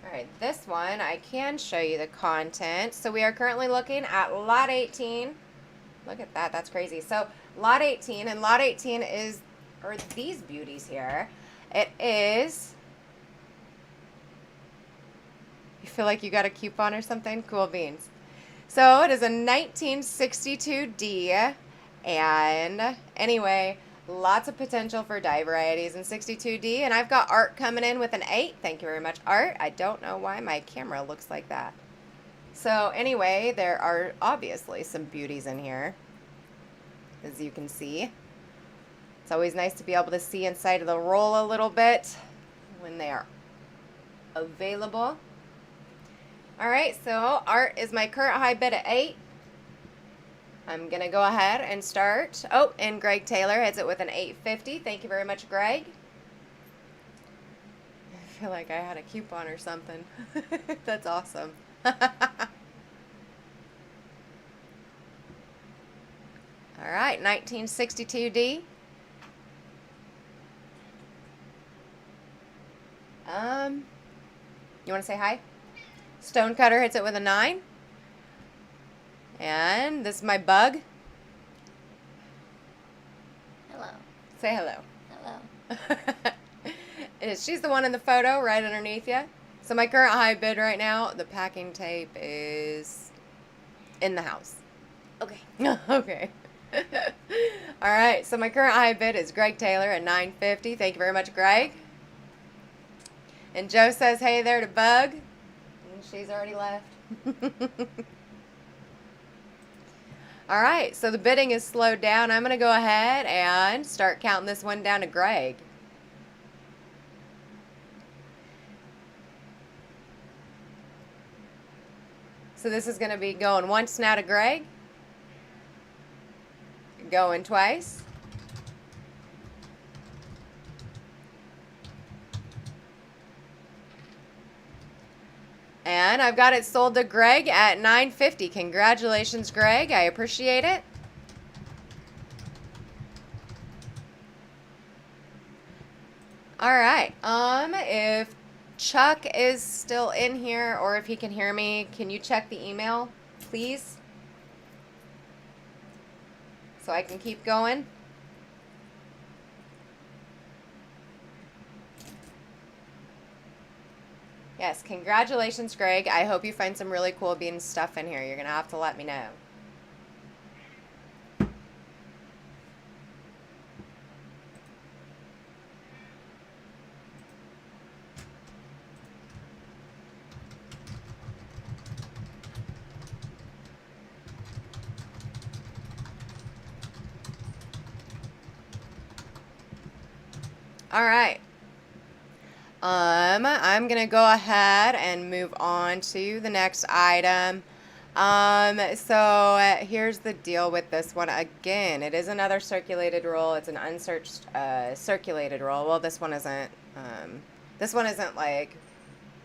All right, this one, I can show you the content. So we are currently looking at lot 18. Look at that, that's crazy. So lot 18, and lot 18 are these beauties here. It is, you feel like you got a coupon or something? Cool beans. So it is a 1962D, and anyway, lots of potential for die varieties in 62D, and I've got Art coming in with an 8. Thank you very much, Art. I don't know why my camera looks like that. So anyway, there are obviously some beauties in here, as you can see. It's always nice to be able to see inside of the roll a little bit when they are available. All right, so Art is my current high bid at 8. I'm going to go ahead and start. Oh, and Greg Taylor hits it with an 850. Thank you very much, Greg. I feel like I had a coupon or something. That's awesome. All right, 1962D. You want to say hi? Stonecutter hits it with a 9. And this is my bug. Hello. Say hello. Hello. She's the one in the photo right underneath you. So my current high bid right now, the packing tape is in the house. Okay. Okay. All right, so my current high bid is Greg Taylor at $9.50. Thank you very much, Greg. And Joe says hey there to Bug. And she's already left. All right, so the bidding is slowed down. I'm going to go ahead and start counting this one down to Greg. So this is going to be going once now to Greg. Going twice. And I've got it sold to Greg at $9.50. Congratulations, Greg. I appreciate it. All right. If Chuck is still in here or if he can hear me, can you check the email, please? So I can keep going. Yes, congratulations, Greg. I hope you find some really cool bean stuff in here. You're going to have to let me know. All right. I'm going to go ahead and move on to the next item. Here's the deal with this one. Again, it is another circulated roll. It's an unsearched, circulated roll. Well, this one isn't like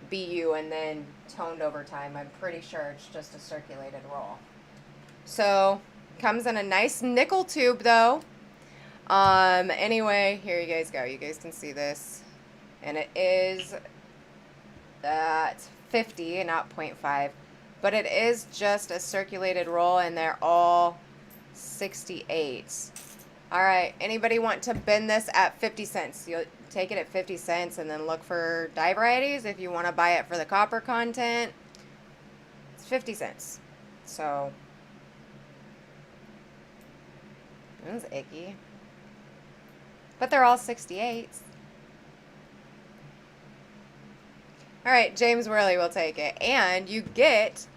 BU and then toned over time. I'm pretty sure it's just a circulated roll. So, comes in a nice nickel tube though. Anyway, here you guys go. You guys can see this. And it is at 50, not 0.5. But it is just a circulated roll, and they're all 68s. All right, anybody want to bend this at 50 cents? You'll take it at 50 cents and then look for die varieties. If you want to buy it for the copper content, it's 50 cents. So, that was icky. But they're all 68s. All right, James Worley will take it. And you get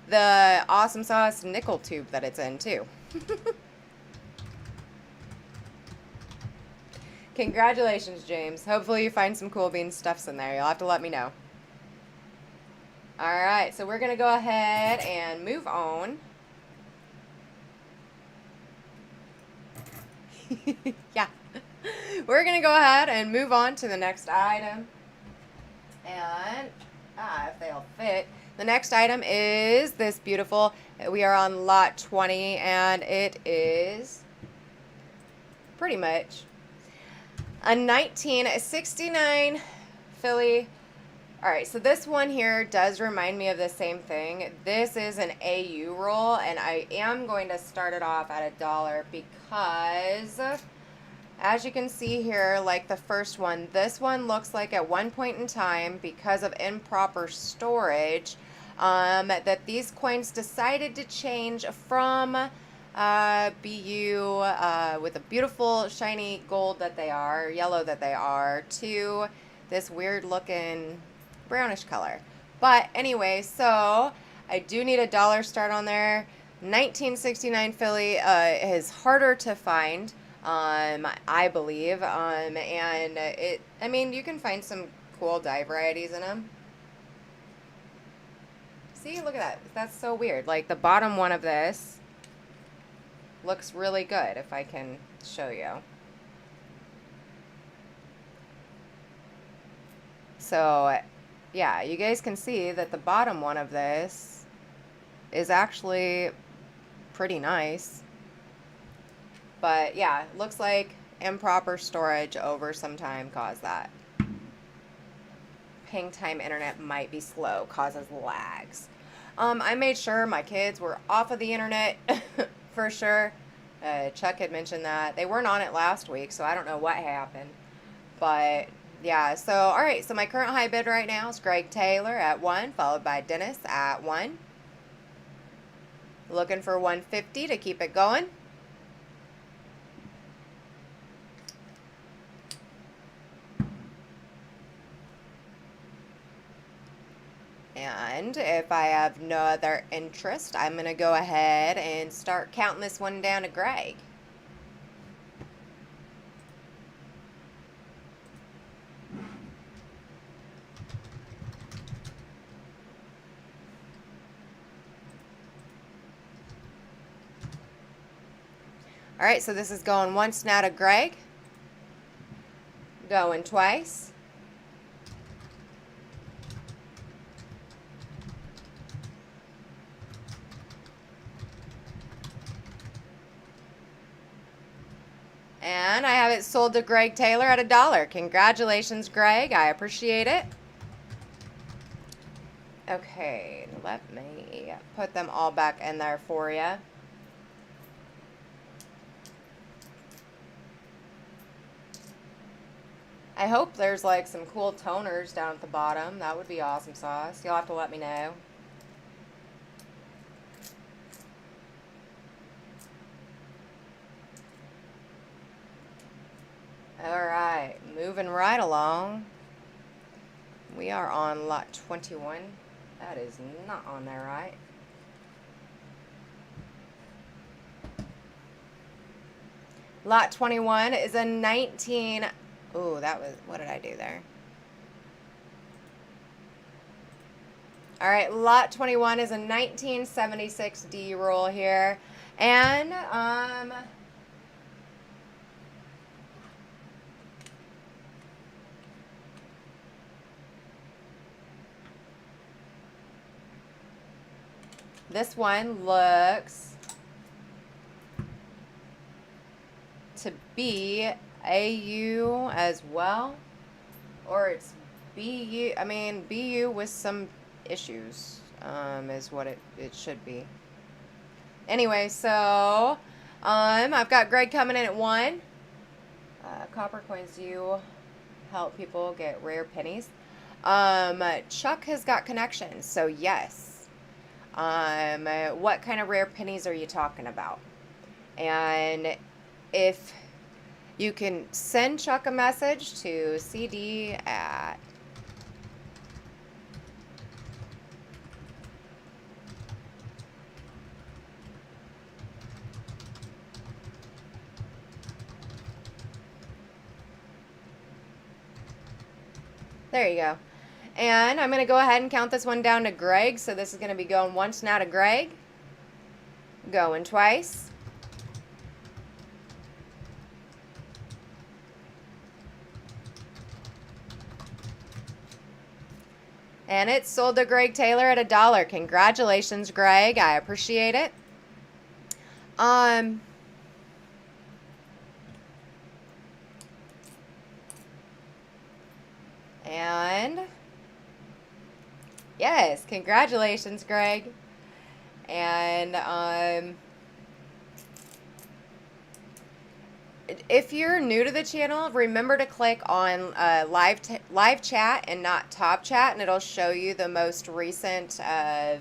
the awesome sauce nickel tube that it's in, too. Congratulations, James. Hopefully you find some cool bean stuffs in there. You'll have to let me know. All right, so we're going to go ahead and move on. Yeah. We're going to go ahead and move on to the next item. And, if they'll fit, the next item is this beautiful, we are on lot 20, and it is pretty much a 1969 Philly. All right, so this one here does remind me of the same thing. This is an AU roll, and I am going to start it off at $1 because, as you can see here, like the first one, this one looks like at one point in time, because of improper storage, that these coins decided to change from BU with the beautiful shiny gold that they are, yellow that they are, to this weird looking brownish color. But anyway, so I do need $1 start on there. 1969 Philly is harder to find. I believe, and I mean, you can find some cool dye varieties in them. See, look at that. That's so weird. Like, the bottom one of this looks really good, if I can show you. So, yeah, you guys can see that the bottom one of this is actually pretty nice. But yeah, looks like improper storage over some time caused that. Ping time internet might be slow, causes lags. I made sure my kids were off of the internet for sure. Chuck had mentioned that. They weren't on it last week, so I don't know what happened. But yeah, so all right, so my current high bid right now is Greg Taylor at 1, followed by Dennis at 1. Looking for 150 to keep it going. And if I have no other interest, I'm going to go ahead and start counting this one down to Greg. All right, so this is going once now to Greg. Going twice. And I have it sold to Greg Taylor at $1. Congratulations, Greg. I appreciate it. Okay, let me put them all back in there for you. I hope there's like some cool toners down at the bottom. That would be awesome sauce. You'll have to let me know. Alright, moving right along. We are on lot 21. That is not on there, right? Lot 21 is a 19... Ooh, that was... What did I do there? Alright, lot 21 is a 1976 D roll here. And, this one looks to be AU as well, or it's BU. I mean, BU with some issues is what it should be. Anyway, so I've got Greg coming in at 1. Coppercoins, you help people get rare pennies. Chuck has got connections, so yes. What kind of rare pennies are you talking about? And if you can send Chuck a message to CD at there you go. And I'm going to go ahead and count this one down to Greg. So this is going to be going once now to Greg. Going twice. And it's sold to Greg Taylor at $1. Congratulations, Greg. I appreciate it. And yes, congratulations, Greg. And if you're new to the channel, remember to click on live chat and not top chat, and it'll show you the most recent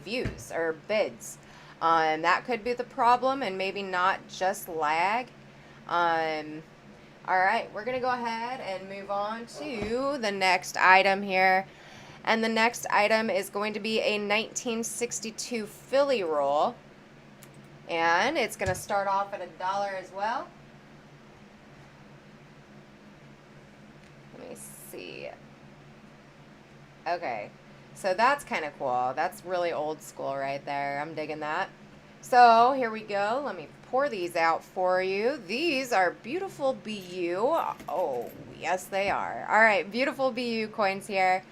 views or bids. That could be the problem, and maybe not just lag. All right, we're going to go ahead and move on to the next item here. And the next item is going to be a 1962 Philly roll. And it's going to start off at $1 as well. Let me see. Okay, so that's kind of cool. That's really old school right there. I'm digging that. So here we go. Let me pour these out for you. These are beautiful BU. Oh, yes, they are. All right, beautiful BU coins here.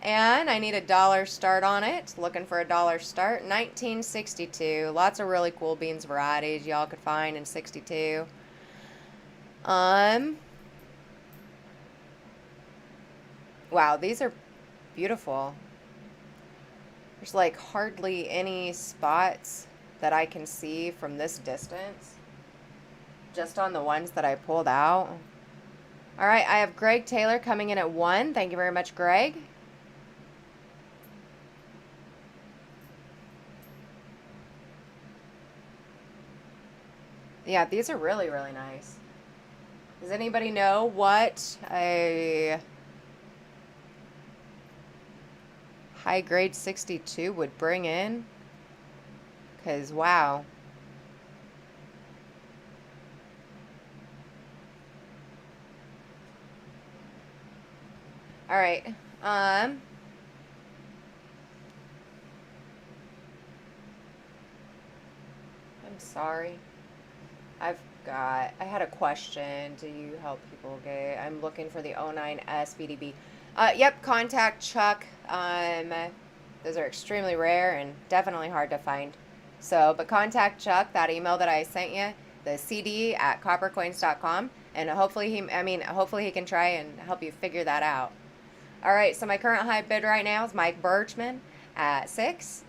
And I need $1 start on it. Looking for $1 start. 1962. Lots of really cool beans varieties y'all could find in 62. Wow, these are beautiful. There's like hardly any spots that I can see from this distance, just on the ones that I pulled out. All right, I have Greg Taylor coming in at 1. Thank you very much, Greg. Yeah, these are really, really nice. Does anybody know what a high grade 62 would bring in. Because, wow. All right. I'm sorry. I had a question. Do you help people get? I'm looking for the 09S BDB. Yep, contact Chuck. Those are extremely rare and definitely hard to find. So, but contact Chuck, that email that I sent you, the CD at coppercoins.com, and hopefully hopefully he can try and help you figure that out. All right, so my current high bid right now is Mike Birchman at 6.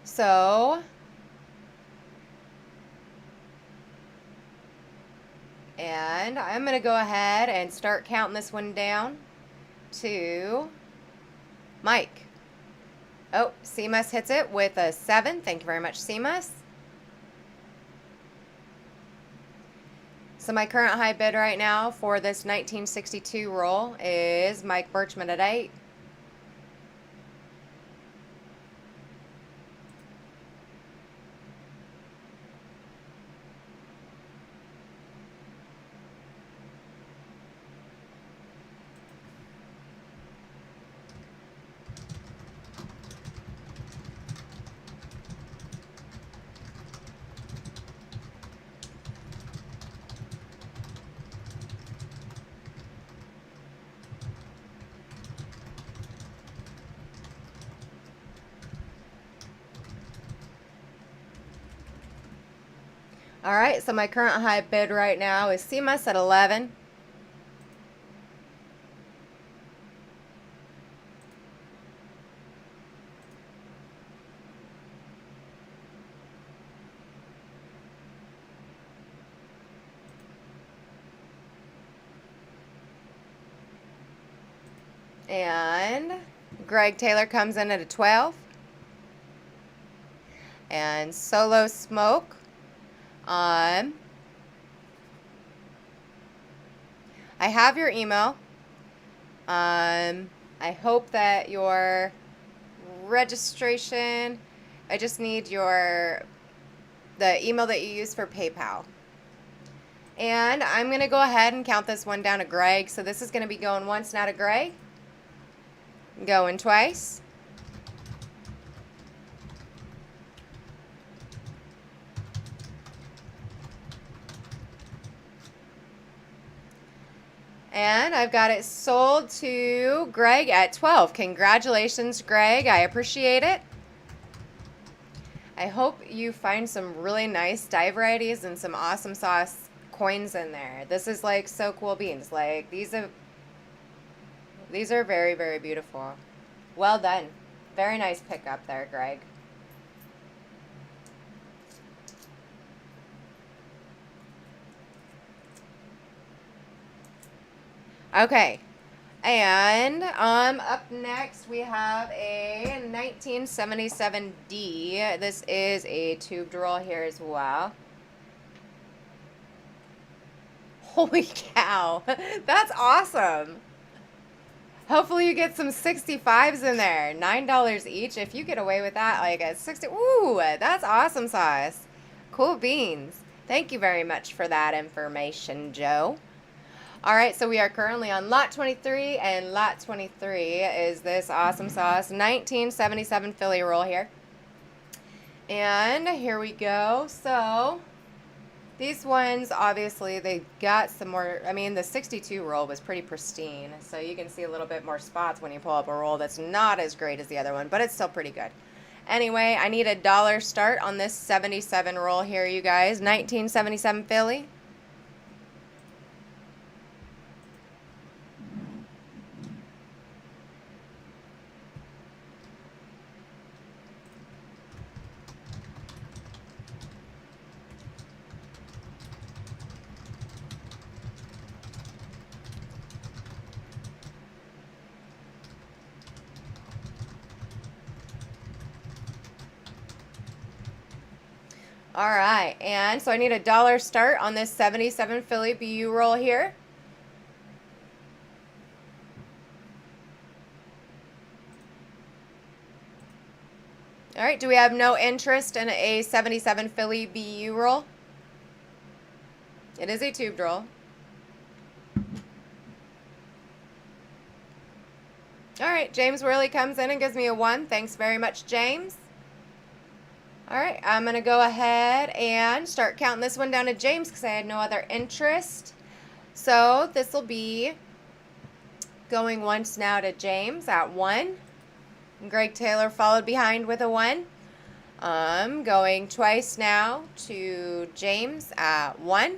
So, and I'm going to go ahead and start counting this one down to Mike. Oh, CMUS hits it with a 7. Thank you very much, CMUS. So my current high bid right now for this 1962 roll is Mike Birchman at 8. All right, so my current high bid right now is CMUS at 11. And Greg Taylor comes in at a 12. And Solo Smoke I have your email. I hope that your registration, I just need the email that you use for PayPal. And I'm going to go ahead and count this one down to Greg. So this is going to be going once now to Greg. Going twice. And I've got it sold to Greg at 12. Congratulations, Greg. I appreciate it. I hope you find some really nice dye varieties and some awesome sauce coins in there. This is like so cool beans. Like these are very, very beautiful. Well done. Very nice pickup there, Greg. Okay, and up next we have a 1977D. This is a tubed roll here as well. Holy cow, that's awesome. Hopefully you get some 65s in there. $9 each. If you get away with that, like a 60, ooh, that's awesome sauce. Cool beans. Thank you very much for that information, Joe. All right, so we are currently on lot 23, and lot 23 is this awesome sauce 1977 Philly roll here. And here we go. So these ones, obviously, they got some more. I mean, the 62 roll was pretty pristine, so you can see a little bit more spots when you pull up a roll that's not as great as the other one, but it's still pretty good. Anyway, I need $1 start on this 77 roll here, you guys. 1977 Philly. All right, and so I need $1 start on this 77 Philly BU roll here. All right, do we have no interest in a 77 Philly BU roll? It is a tube roll. All right, James Worley comes in and gives me a 1. Thanks very much, James. All right, I'm going to go ahead and start counting this one down to James because I had no other interest. So this will be going once now to James at 1. Greg Taylor followed behind with a 1. Going twice now to James at 1.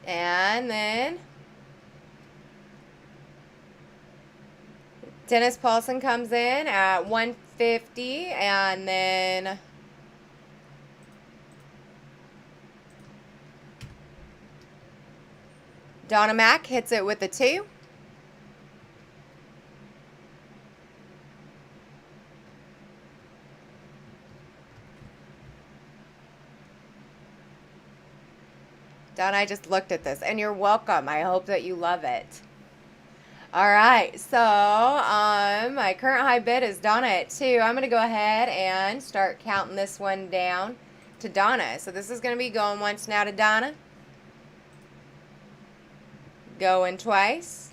And then Dennis Paulson comes in at 150, and then Donna Mack hits it with a 2. Donna, I just looked at this, and you're welcome. I hope that you love it. All right, so my current high bid is Donna at 2. I'm going to go ahead and start counting this one down to Donna. So this is going to be going once now to Donna. Going twice.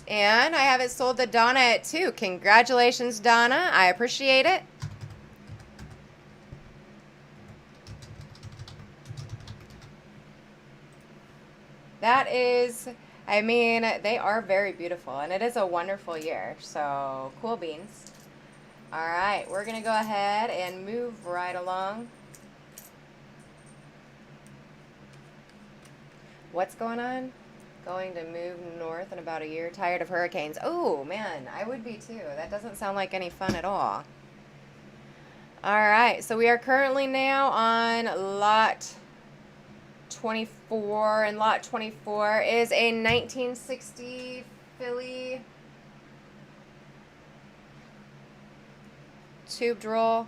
And I have it sold to Donna at 2. Congratulations, Donna. I appreciate it. That is, I mean, they are very beautiful, and it is a wonderful year. So, cool beans. All right, we're going to go ahead and move right along. What's going on? Going to move north in about a year. Tired of hurricanes. Oh, man, I would be too. That doesn't sound like any fun at all. All right, so we are currently now on lot 24, and lot 24 is a 1960 Philly tubed roll.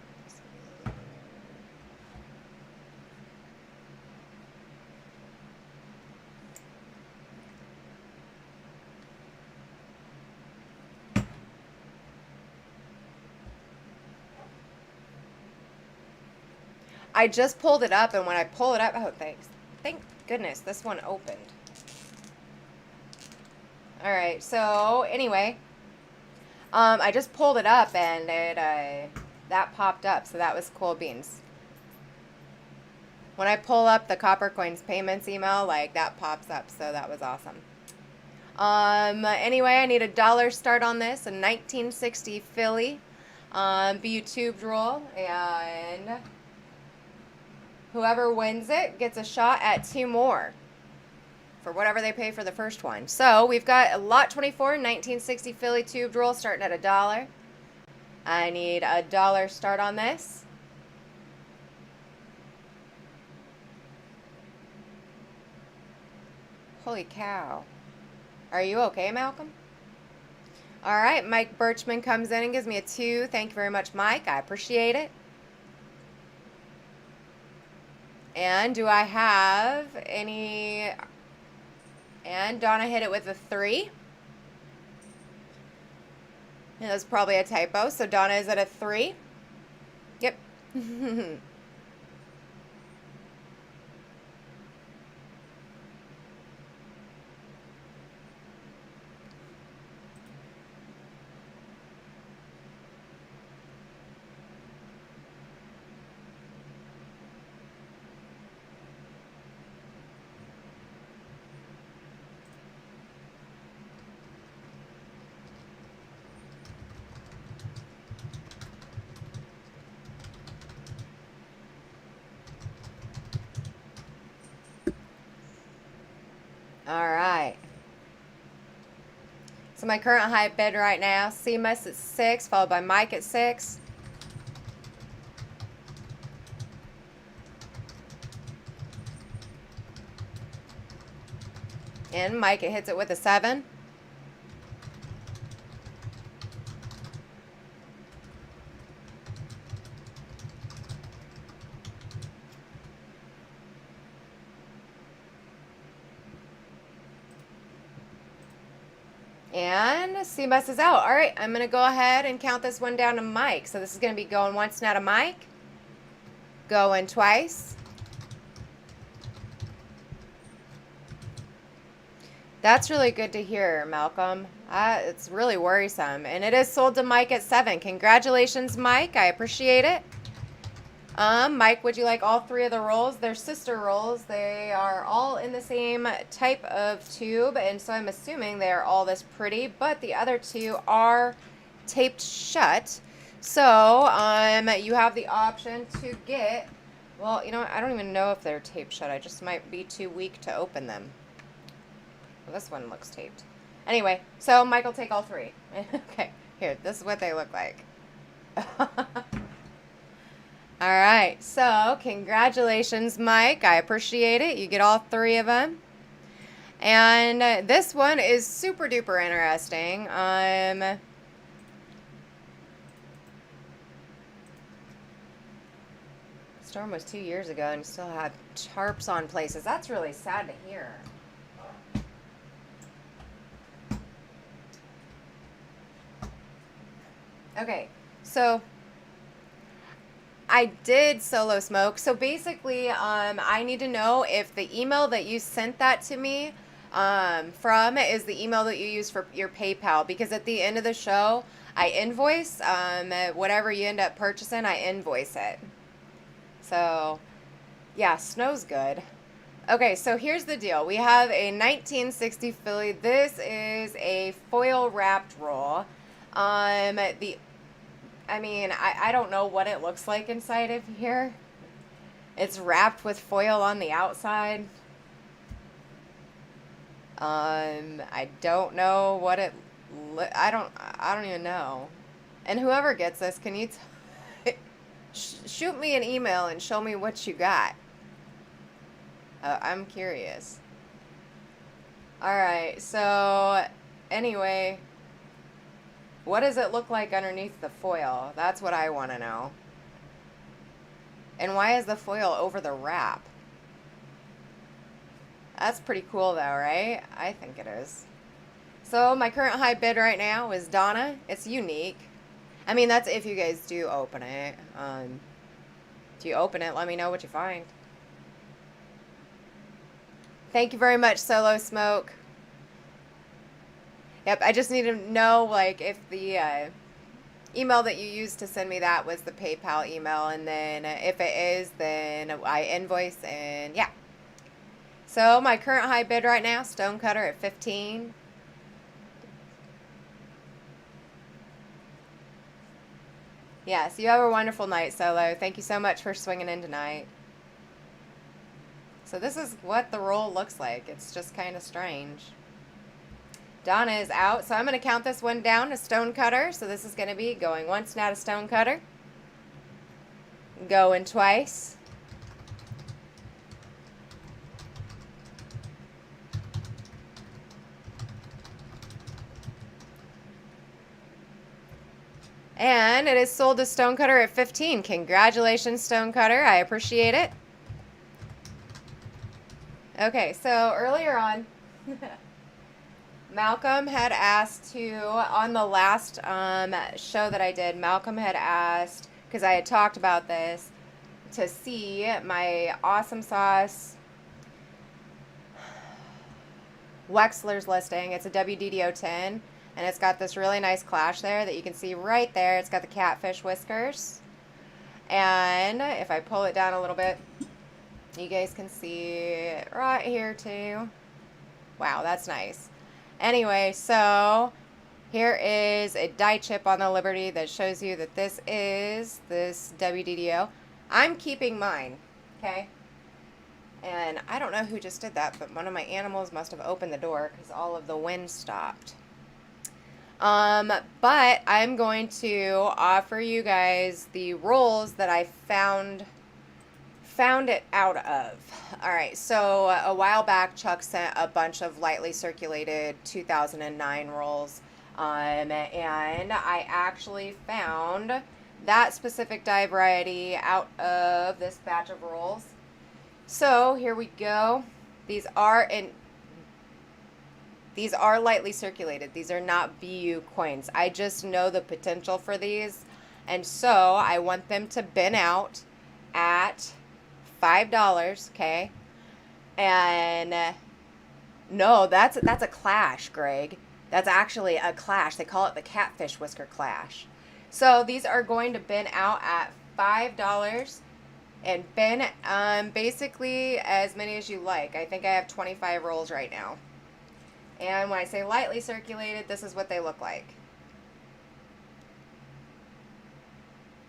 I just pulled it up, and when I pull it up, oh, thanks. Thank goodness this one opened. All right, so anyway, I just pulled it up, and it that popped up, so that was cool beans. When I pull up the Coppercoins payments email, like, that pops up, so that was awesome. Anyway, I need a dollar start on this, a 1960 Philly BU tubed roll, and whoever wins it gets a shot at 2 more for whatever they pay for the first one. So we've got a lot 24, 1960 Philly tubed roll starting at $1. I need a dollar start on this. Holy cow. Are you okay, Malcolm? All right, Mike Birchman comes in and gives me a 2. Thank you very much, Mike. I appreciate it. And do I have any? And Donna hit it with a 3. It was probably a typo, so Donna is at a 3. Yep. All right. So my current high bid right now, Seamus at 6, followed by Mike at 6. And Mike, it hits it with a 7. And CMS is out. All right, I'm going to go ahead and count this one down to Mike. So this is going to be going once now to Mike. Going twice. That's really good to hear, Malcolm. It's really worrisome. And it is sold to Mike at 7. Congratulations, Mike. I appreciate it. Mike, would you like all 3 of the rolls? They're sister rolls. They are all in the same type of tube, and so I'm assuming they are all this pretty, but the other 2 are taped shut. So, you have the option to get, well, you know, I don't even know if they're taped shut. I just might be too weak to open them. Well, this one looks taped. Anyway, so Mike will take all 3. Okay, here, this is what they look like. All right, so congratulations, Mike. I appreciate it. You get all 3 of them. And this one is super duper interesting. Storm was 2 years ago and you still had tarps on places. That's really sad to hear. Okay, so I did solo smoke. So basically, I need to know if the email that you sent that to me from is the email that you use for your PayPal. Because at the end of the show, I invoice. Whatever you end up purchasing, I invoice it. So, yeah, snow's good. Okay, so here's the deal. We have a 1960 Philly. This is a foil wrapped roll. I mean, I don't know what it looks like inside of here. It's wrapped with foil on the outside. I don't know what it. I don't even know. And whoever gets this, can you shoot me an email and show me what you got? I'm curious. All right. So anyway. What does it look like underneath the foil? That's what I want to know. And why is the foil over the wrap? That's pretty cool though, right? I think it is. So my current high bid right now is Donna. It's unique. I mean, that's if you guys do open it. If you open it, let me know what you find. Thank you very much, Solo Smoke. Yep, I just need to know, like, if the email that you used to send me that was the PayPal email, and then if it is, then I invoice, and yeah. So my current high bid right now, Stonecutter at 15. Yes, you have a wonderful night, Solo. Thank you so much for swinging in tonight. So this is what the roll looks like. It's just kind of strange. Donna is out, so I'm going to count this one down to Stonecutter. So this is going to be going once now to Stonecutter. Going twice. And it is sold to Stonecutter at 15. Congratulations, Stonecutter. I appreciate it. Okay, so earlier on... Malcolm had asked to, on the last show that I did, Malcolm had asked, because I had talked about this, to see my Awesome Sauce Wexler's listing. It's a WDDO 10, and it's got this really nice clash there that you can see right there. It's got the catfish whiskers. And if I pull it down a little bit, you guys can see it right here too. Wow, that's nice. Anyway, so here is a die chip on the Liberty that shows you that this is this WDDO. I'm keeping mine, okay? And I don't know who just did that, but one of my animals must have opened the door because all of the wind stopped. But I'm going to offer you guys the rolls that I found it out of. All right, so a while back, Chuck sent a bunch of lightly circulated 2009 rolls, and I actually found that specific die variety out of this batch of rolls. So here we go. These are in These are lightly circulated. These are not BU coins. I just know the potential for these. And so I want them to bin out at $5, okay? And no, that's a clash, Greg. That's actually a clash. They call it the catfish whisker clash. So these are going to bin out at $5 and bin basically as many as you like. I think I have 25 rolls right now. And when I say lightly circulated, this is what they look like.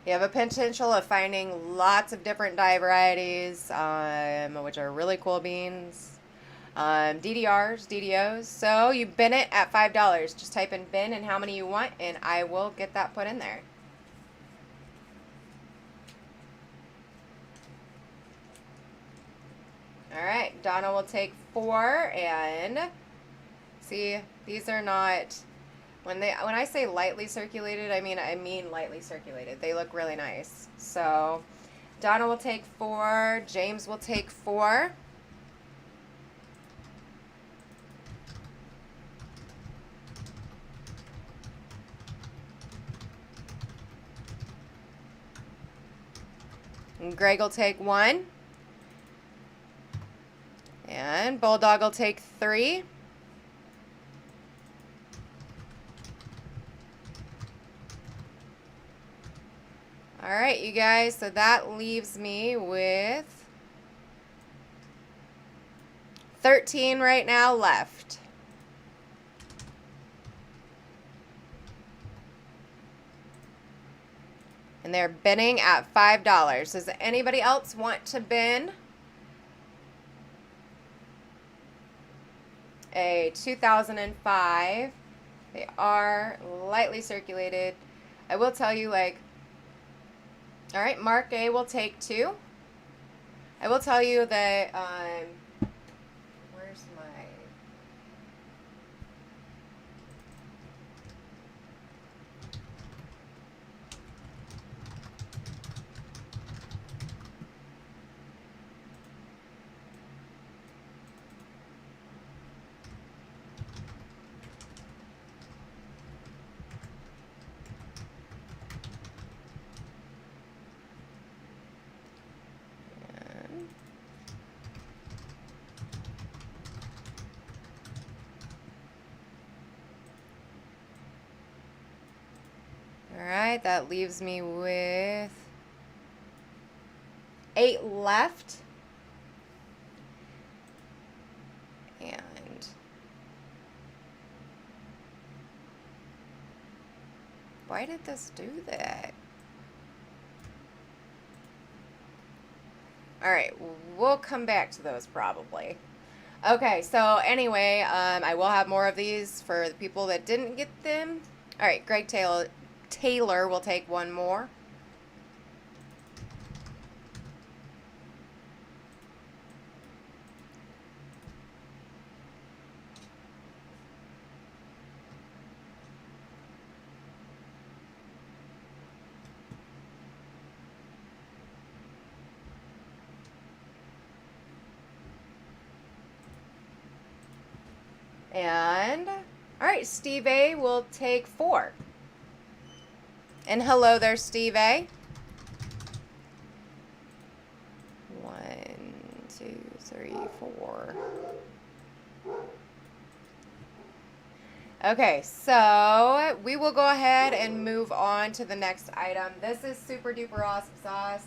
You have a potential of finding lots of different dye varieties, which are really cool beans. DDRs, DDOs. So you bin it at $5. Just type in bin and how many you want, and I will get that put in there. All right, Donna will take 4, and see, these are not, when I say lightly circulated, I mean lightly circulated. They look really nice. So Donna will take 4, James will take 4. And Greg will take 1. And Bulldog will take 3. All right, you guys, so that leaves me with 13 right now left. And they're binning at $5. Does anybody else want to bin a 2005? They are lightly circulated. I will tell you, like, all right, Mark A will take 2. I will tell you that, where's my, all right, that leaves me with 8 left. And why did this do that? All right, we'll come back to those probably. Okay, so anyway, I will have more of these for the people that didn't get them. All right, Greg Taylor will take 1 more. And, all right, Steve A will take 4. And hello there, Steve A. 1, 2, 3, 4. Okay, so we will go ahead and move on to the next item. This is super duper awesome sauce.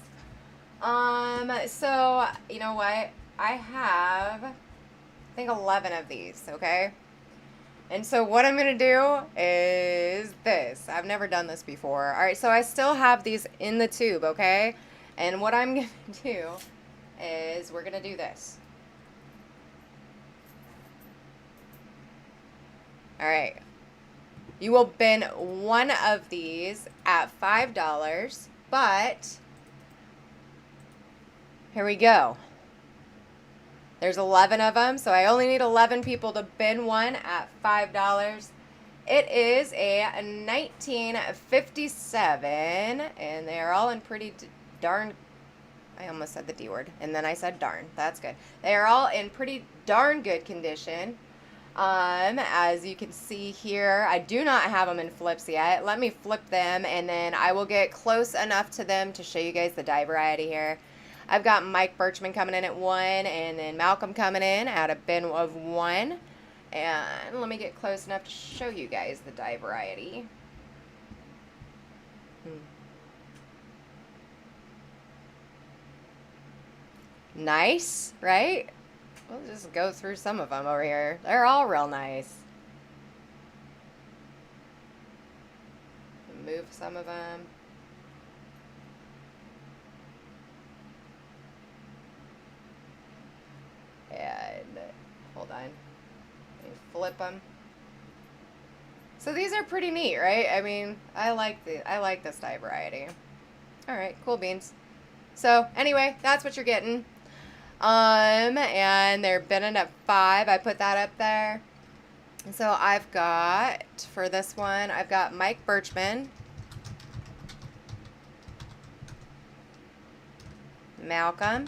So you know what? I have, I think, 11 of these, okay? And so what I'm going to do is this. I've never done this before. All right, so I still have these in the tube, okay? And what I'm going to do is we're going to do this. All right. You will bin 1 of these at $5, but here we go. There's 11 of them, so I only need 11 people to bin 1 at $5. It is a 1957, and they are all in pretty darn, I almost said the D word, and then I said darn. That's good. They are all in pretty darn good condition. As you can see here, I do not have them in flips yet. Let me flip them, and then I will get close enough to them to show you guys the die variety here. I've got Mike Birchman coming in at 1, and then Malcolm coming in at a bin of 1. And let me get close enough to show you guys the die variety. Nice, right? We'll just go through some of them over here. They're all real nice. Move some of them. And hold on. Let me flip them. So these are pretty neat, right? I mean, I like this die variety. All right, cool beans. So anyway, that's what you're getting. And they're bidding at 5. I put that up there. So I've got, for this one, I've got Mike Birchman, Malcolm,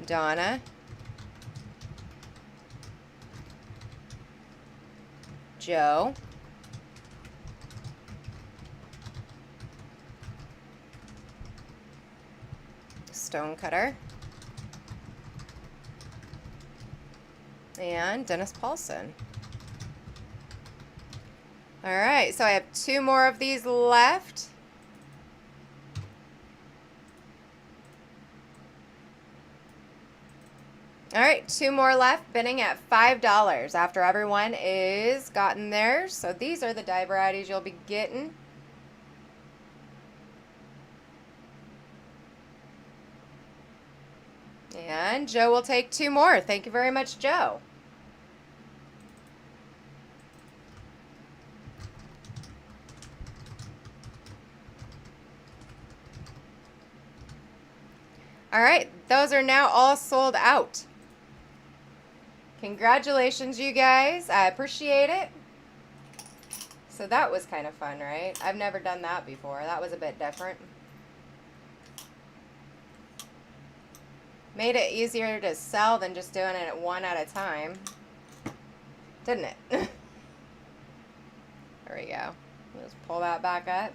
Donna, Joe, Stonecutter, and Dennis Paulson. All right, so I have 2 more of these left. All right, 2 more left, bidding at $5 after everyone is gotten theirs. So these are the die varieties you'll be getting. And Joe will take 2 more. Thank you very much, Joe. All right, those are now all sold out. Congratulations, you guys. I appreciate it. So that was kind of fun, right? I've never done that before. That was a bit different. Made it easier to sell than just doing it one at a time. Didn't it? There we go. Just pull that back up.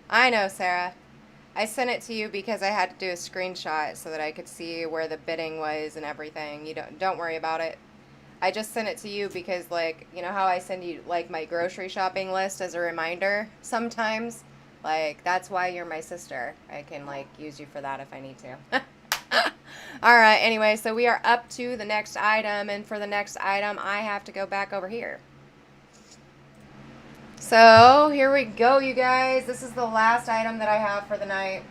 I know, Sarah. I sent it to you because I had to do a screenshot so that I could see where the bidding was and everything. You don't worry about it. I just sent it to you because, like, you know how I send you, like, my grocery shopping list as a reminder sometimes? Like, that's why you're my sister. I can, like, use you for that if I need to. All right, anyway, so we are up to the next item, and for the next item, I have to go back over here. So, here we go, you guys. This is the last item that I have for the night.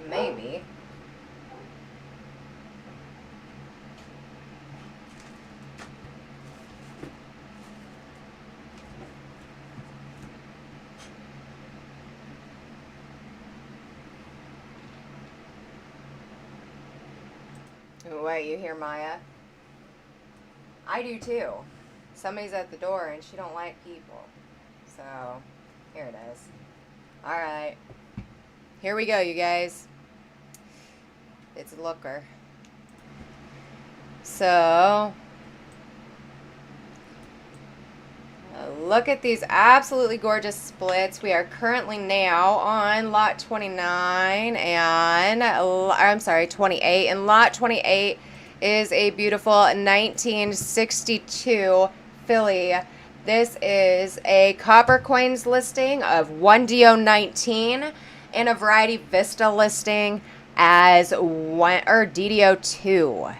Maybe. What, you hear Maya? I do too. Somebody's at the door and she don't like people. So, here it is. Alright. Here we go, you guys. It's a looker. So, look at these absolutely gorgeous splits. We are currently now on lot 29 and, I'm sorry, 28. And lot 28 is a beautiful 1962 filly. This is a Coppercoins listing of 1DO19 and a Variety Vista listing as DDO2.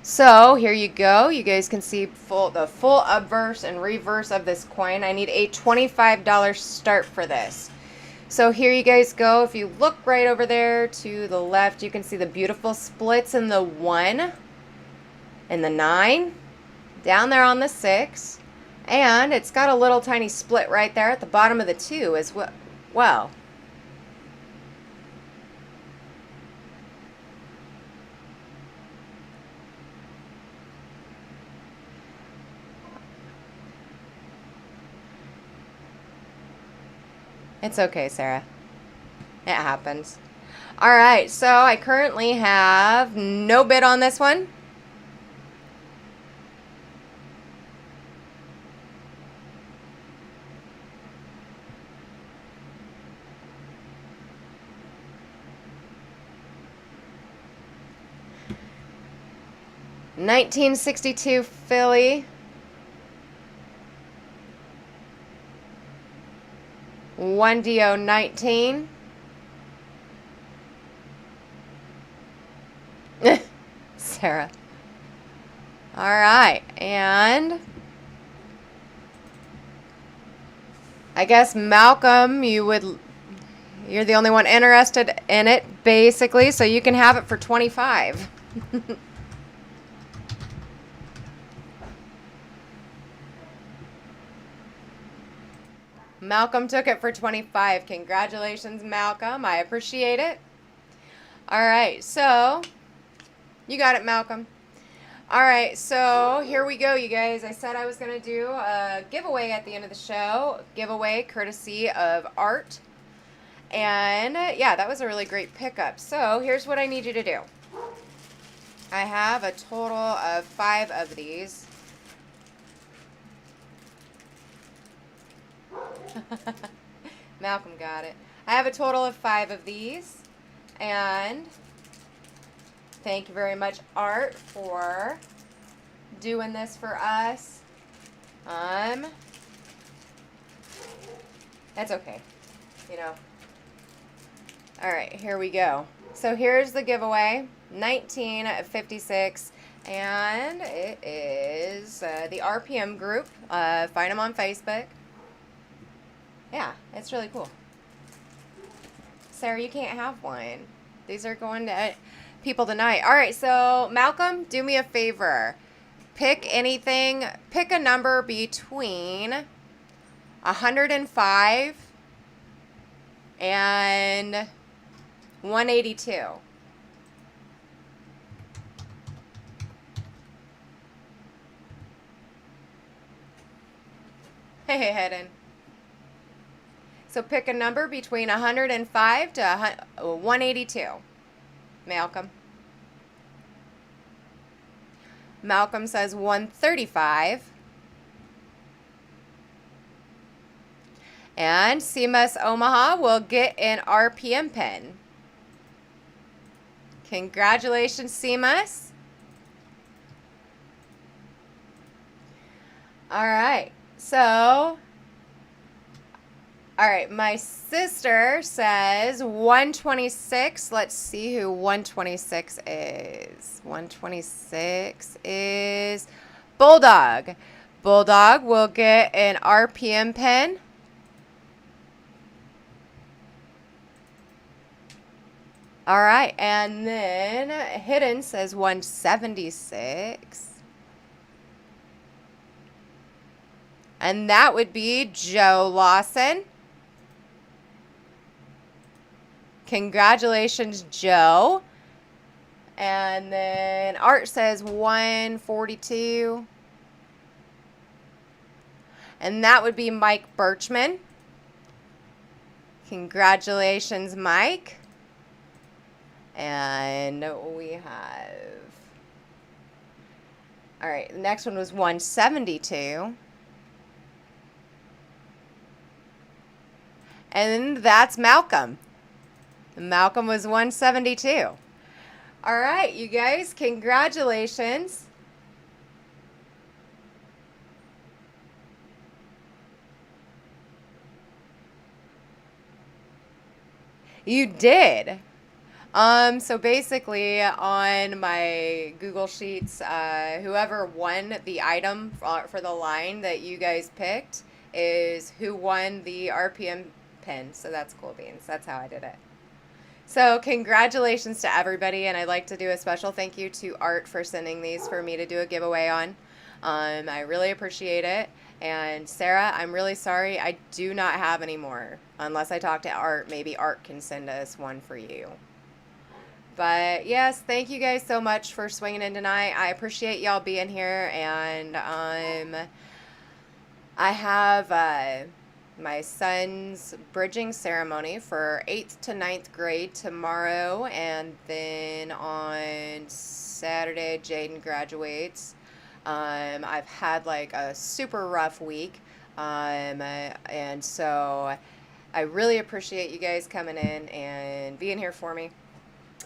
So here you go. You guys can see the full obverse and reverse of this coin. I need a $25 start for this. So here you guys go. If you look right over there to the left, you can see the beautiful splits in the 1 and the 9, down there on the 6, And it's got a little tiny split right there at the bottom of the 2 as well. It's okay, Sarah. It happens. All right, so I currently have no bid on this one. $1962 Philly. 1DO19. Sarah. All right, and I guess Malcolm, you're the only one interested in it, basically, so you can have it for 25. Malcolm took it for 25. Congratulations, Malcolm. I appreciate it. All right, so you got it, Malcolm. All right, so here we go, you guys. I said I was going to do a giveaway at the end of the show. Giveaway courtesy of Art. And yeah, that was a really great pickup. So here's what I need you to do. I have a total of 5 of these. Malcolm got it. I have a total of 5 of these. And thank you very much, Art, for doing this for us. That's okay. You know. All right, here we go. So here's the giveaway. 1956. And it is the RPM group. Find them on Facebook. Yeah, it's really cool. Sarah, you can't have one. These are going to people tonight. All right, so Malcolm, do me a favor. Pick anything. Pick a number between 105 and 182. Hey, Hedden. So pick a number between 105 to 182. Malcolm. Malcolm says 135. And CMS Omaha will get an RPM pen. Congratulations, CMS. All right. So, all right, my sister says 126. Let's see who 126 is. 126 is Bulldog. Bulldog will get an RPM pen. All right, and then Hidden says 176. And that would be Joe Lawson. Congratulations, Joe. And then Art says 142. And that would be Mike Birchman. Congratulations, Mike. And we have... All right, the next one was 172. And that's Malcolm. Malcolm was 172. All right, you guys, congratulations. You did. So basically on my Google Sheets, whoever won the item for the line that you guys picked is who won the RPM pen. So that's cool beans. That's how I did it. So congratulations to everybody, and I'd like to do a special thank you to Art for sending these for me to do a giveaway on. I really appreciate it. And Sarah, I'm really sorry. I do not have any more. Unless I talk to Art, maybe Art can send us one for you. But yes, thank you guys so much for swinging in tonight. I appreciate y'all being here. And I have my son's bridging ceremony for 8th to ninth grade tomorrow. And then on Saturday, Jaden graduates. I've had like a super rough week. And so I really appreciate you guys coming in and being here for me.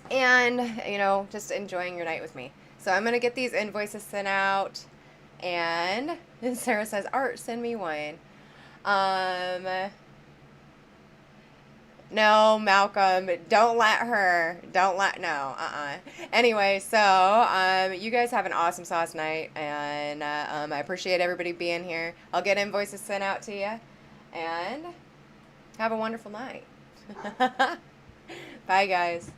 And, you know, just enjoying your night with me. So I'm going to get these invoices sent out. And Sarah says, Art, send me one. No, Malcolm, don't let her. No. Anyway, so you guys have an awesome sauce night, and I appreciate everybody being here. I'll get invoices sent out to you, and have a wonderful night. Bye, guys.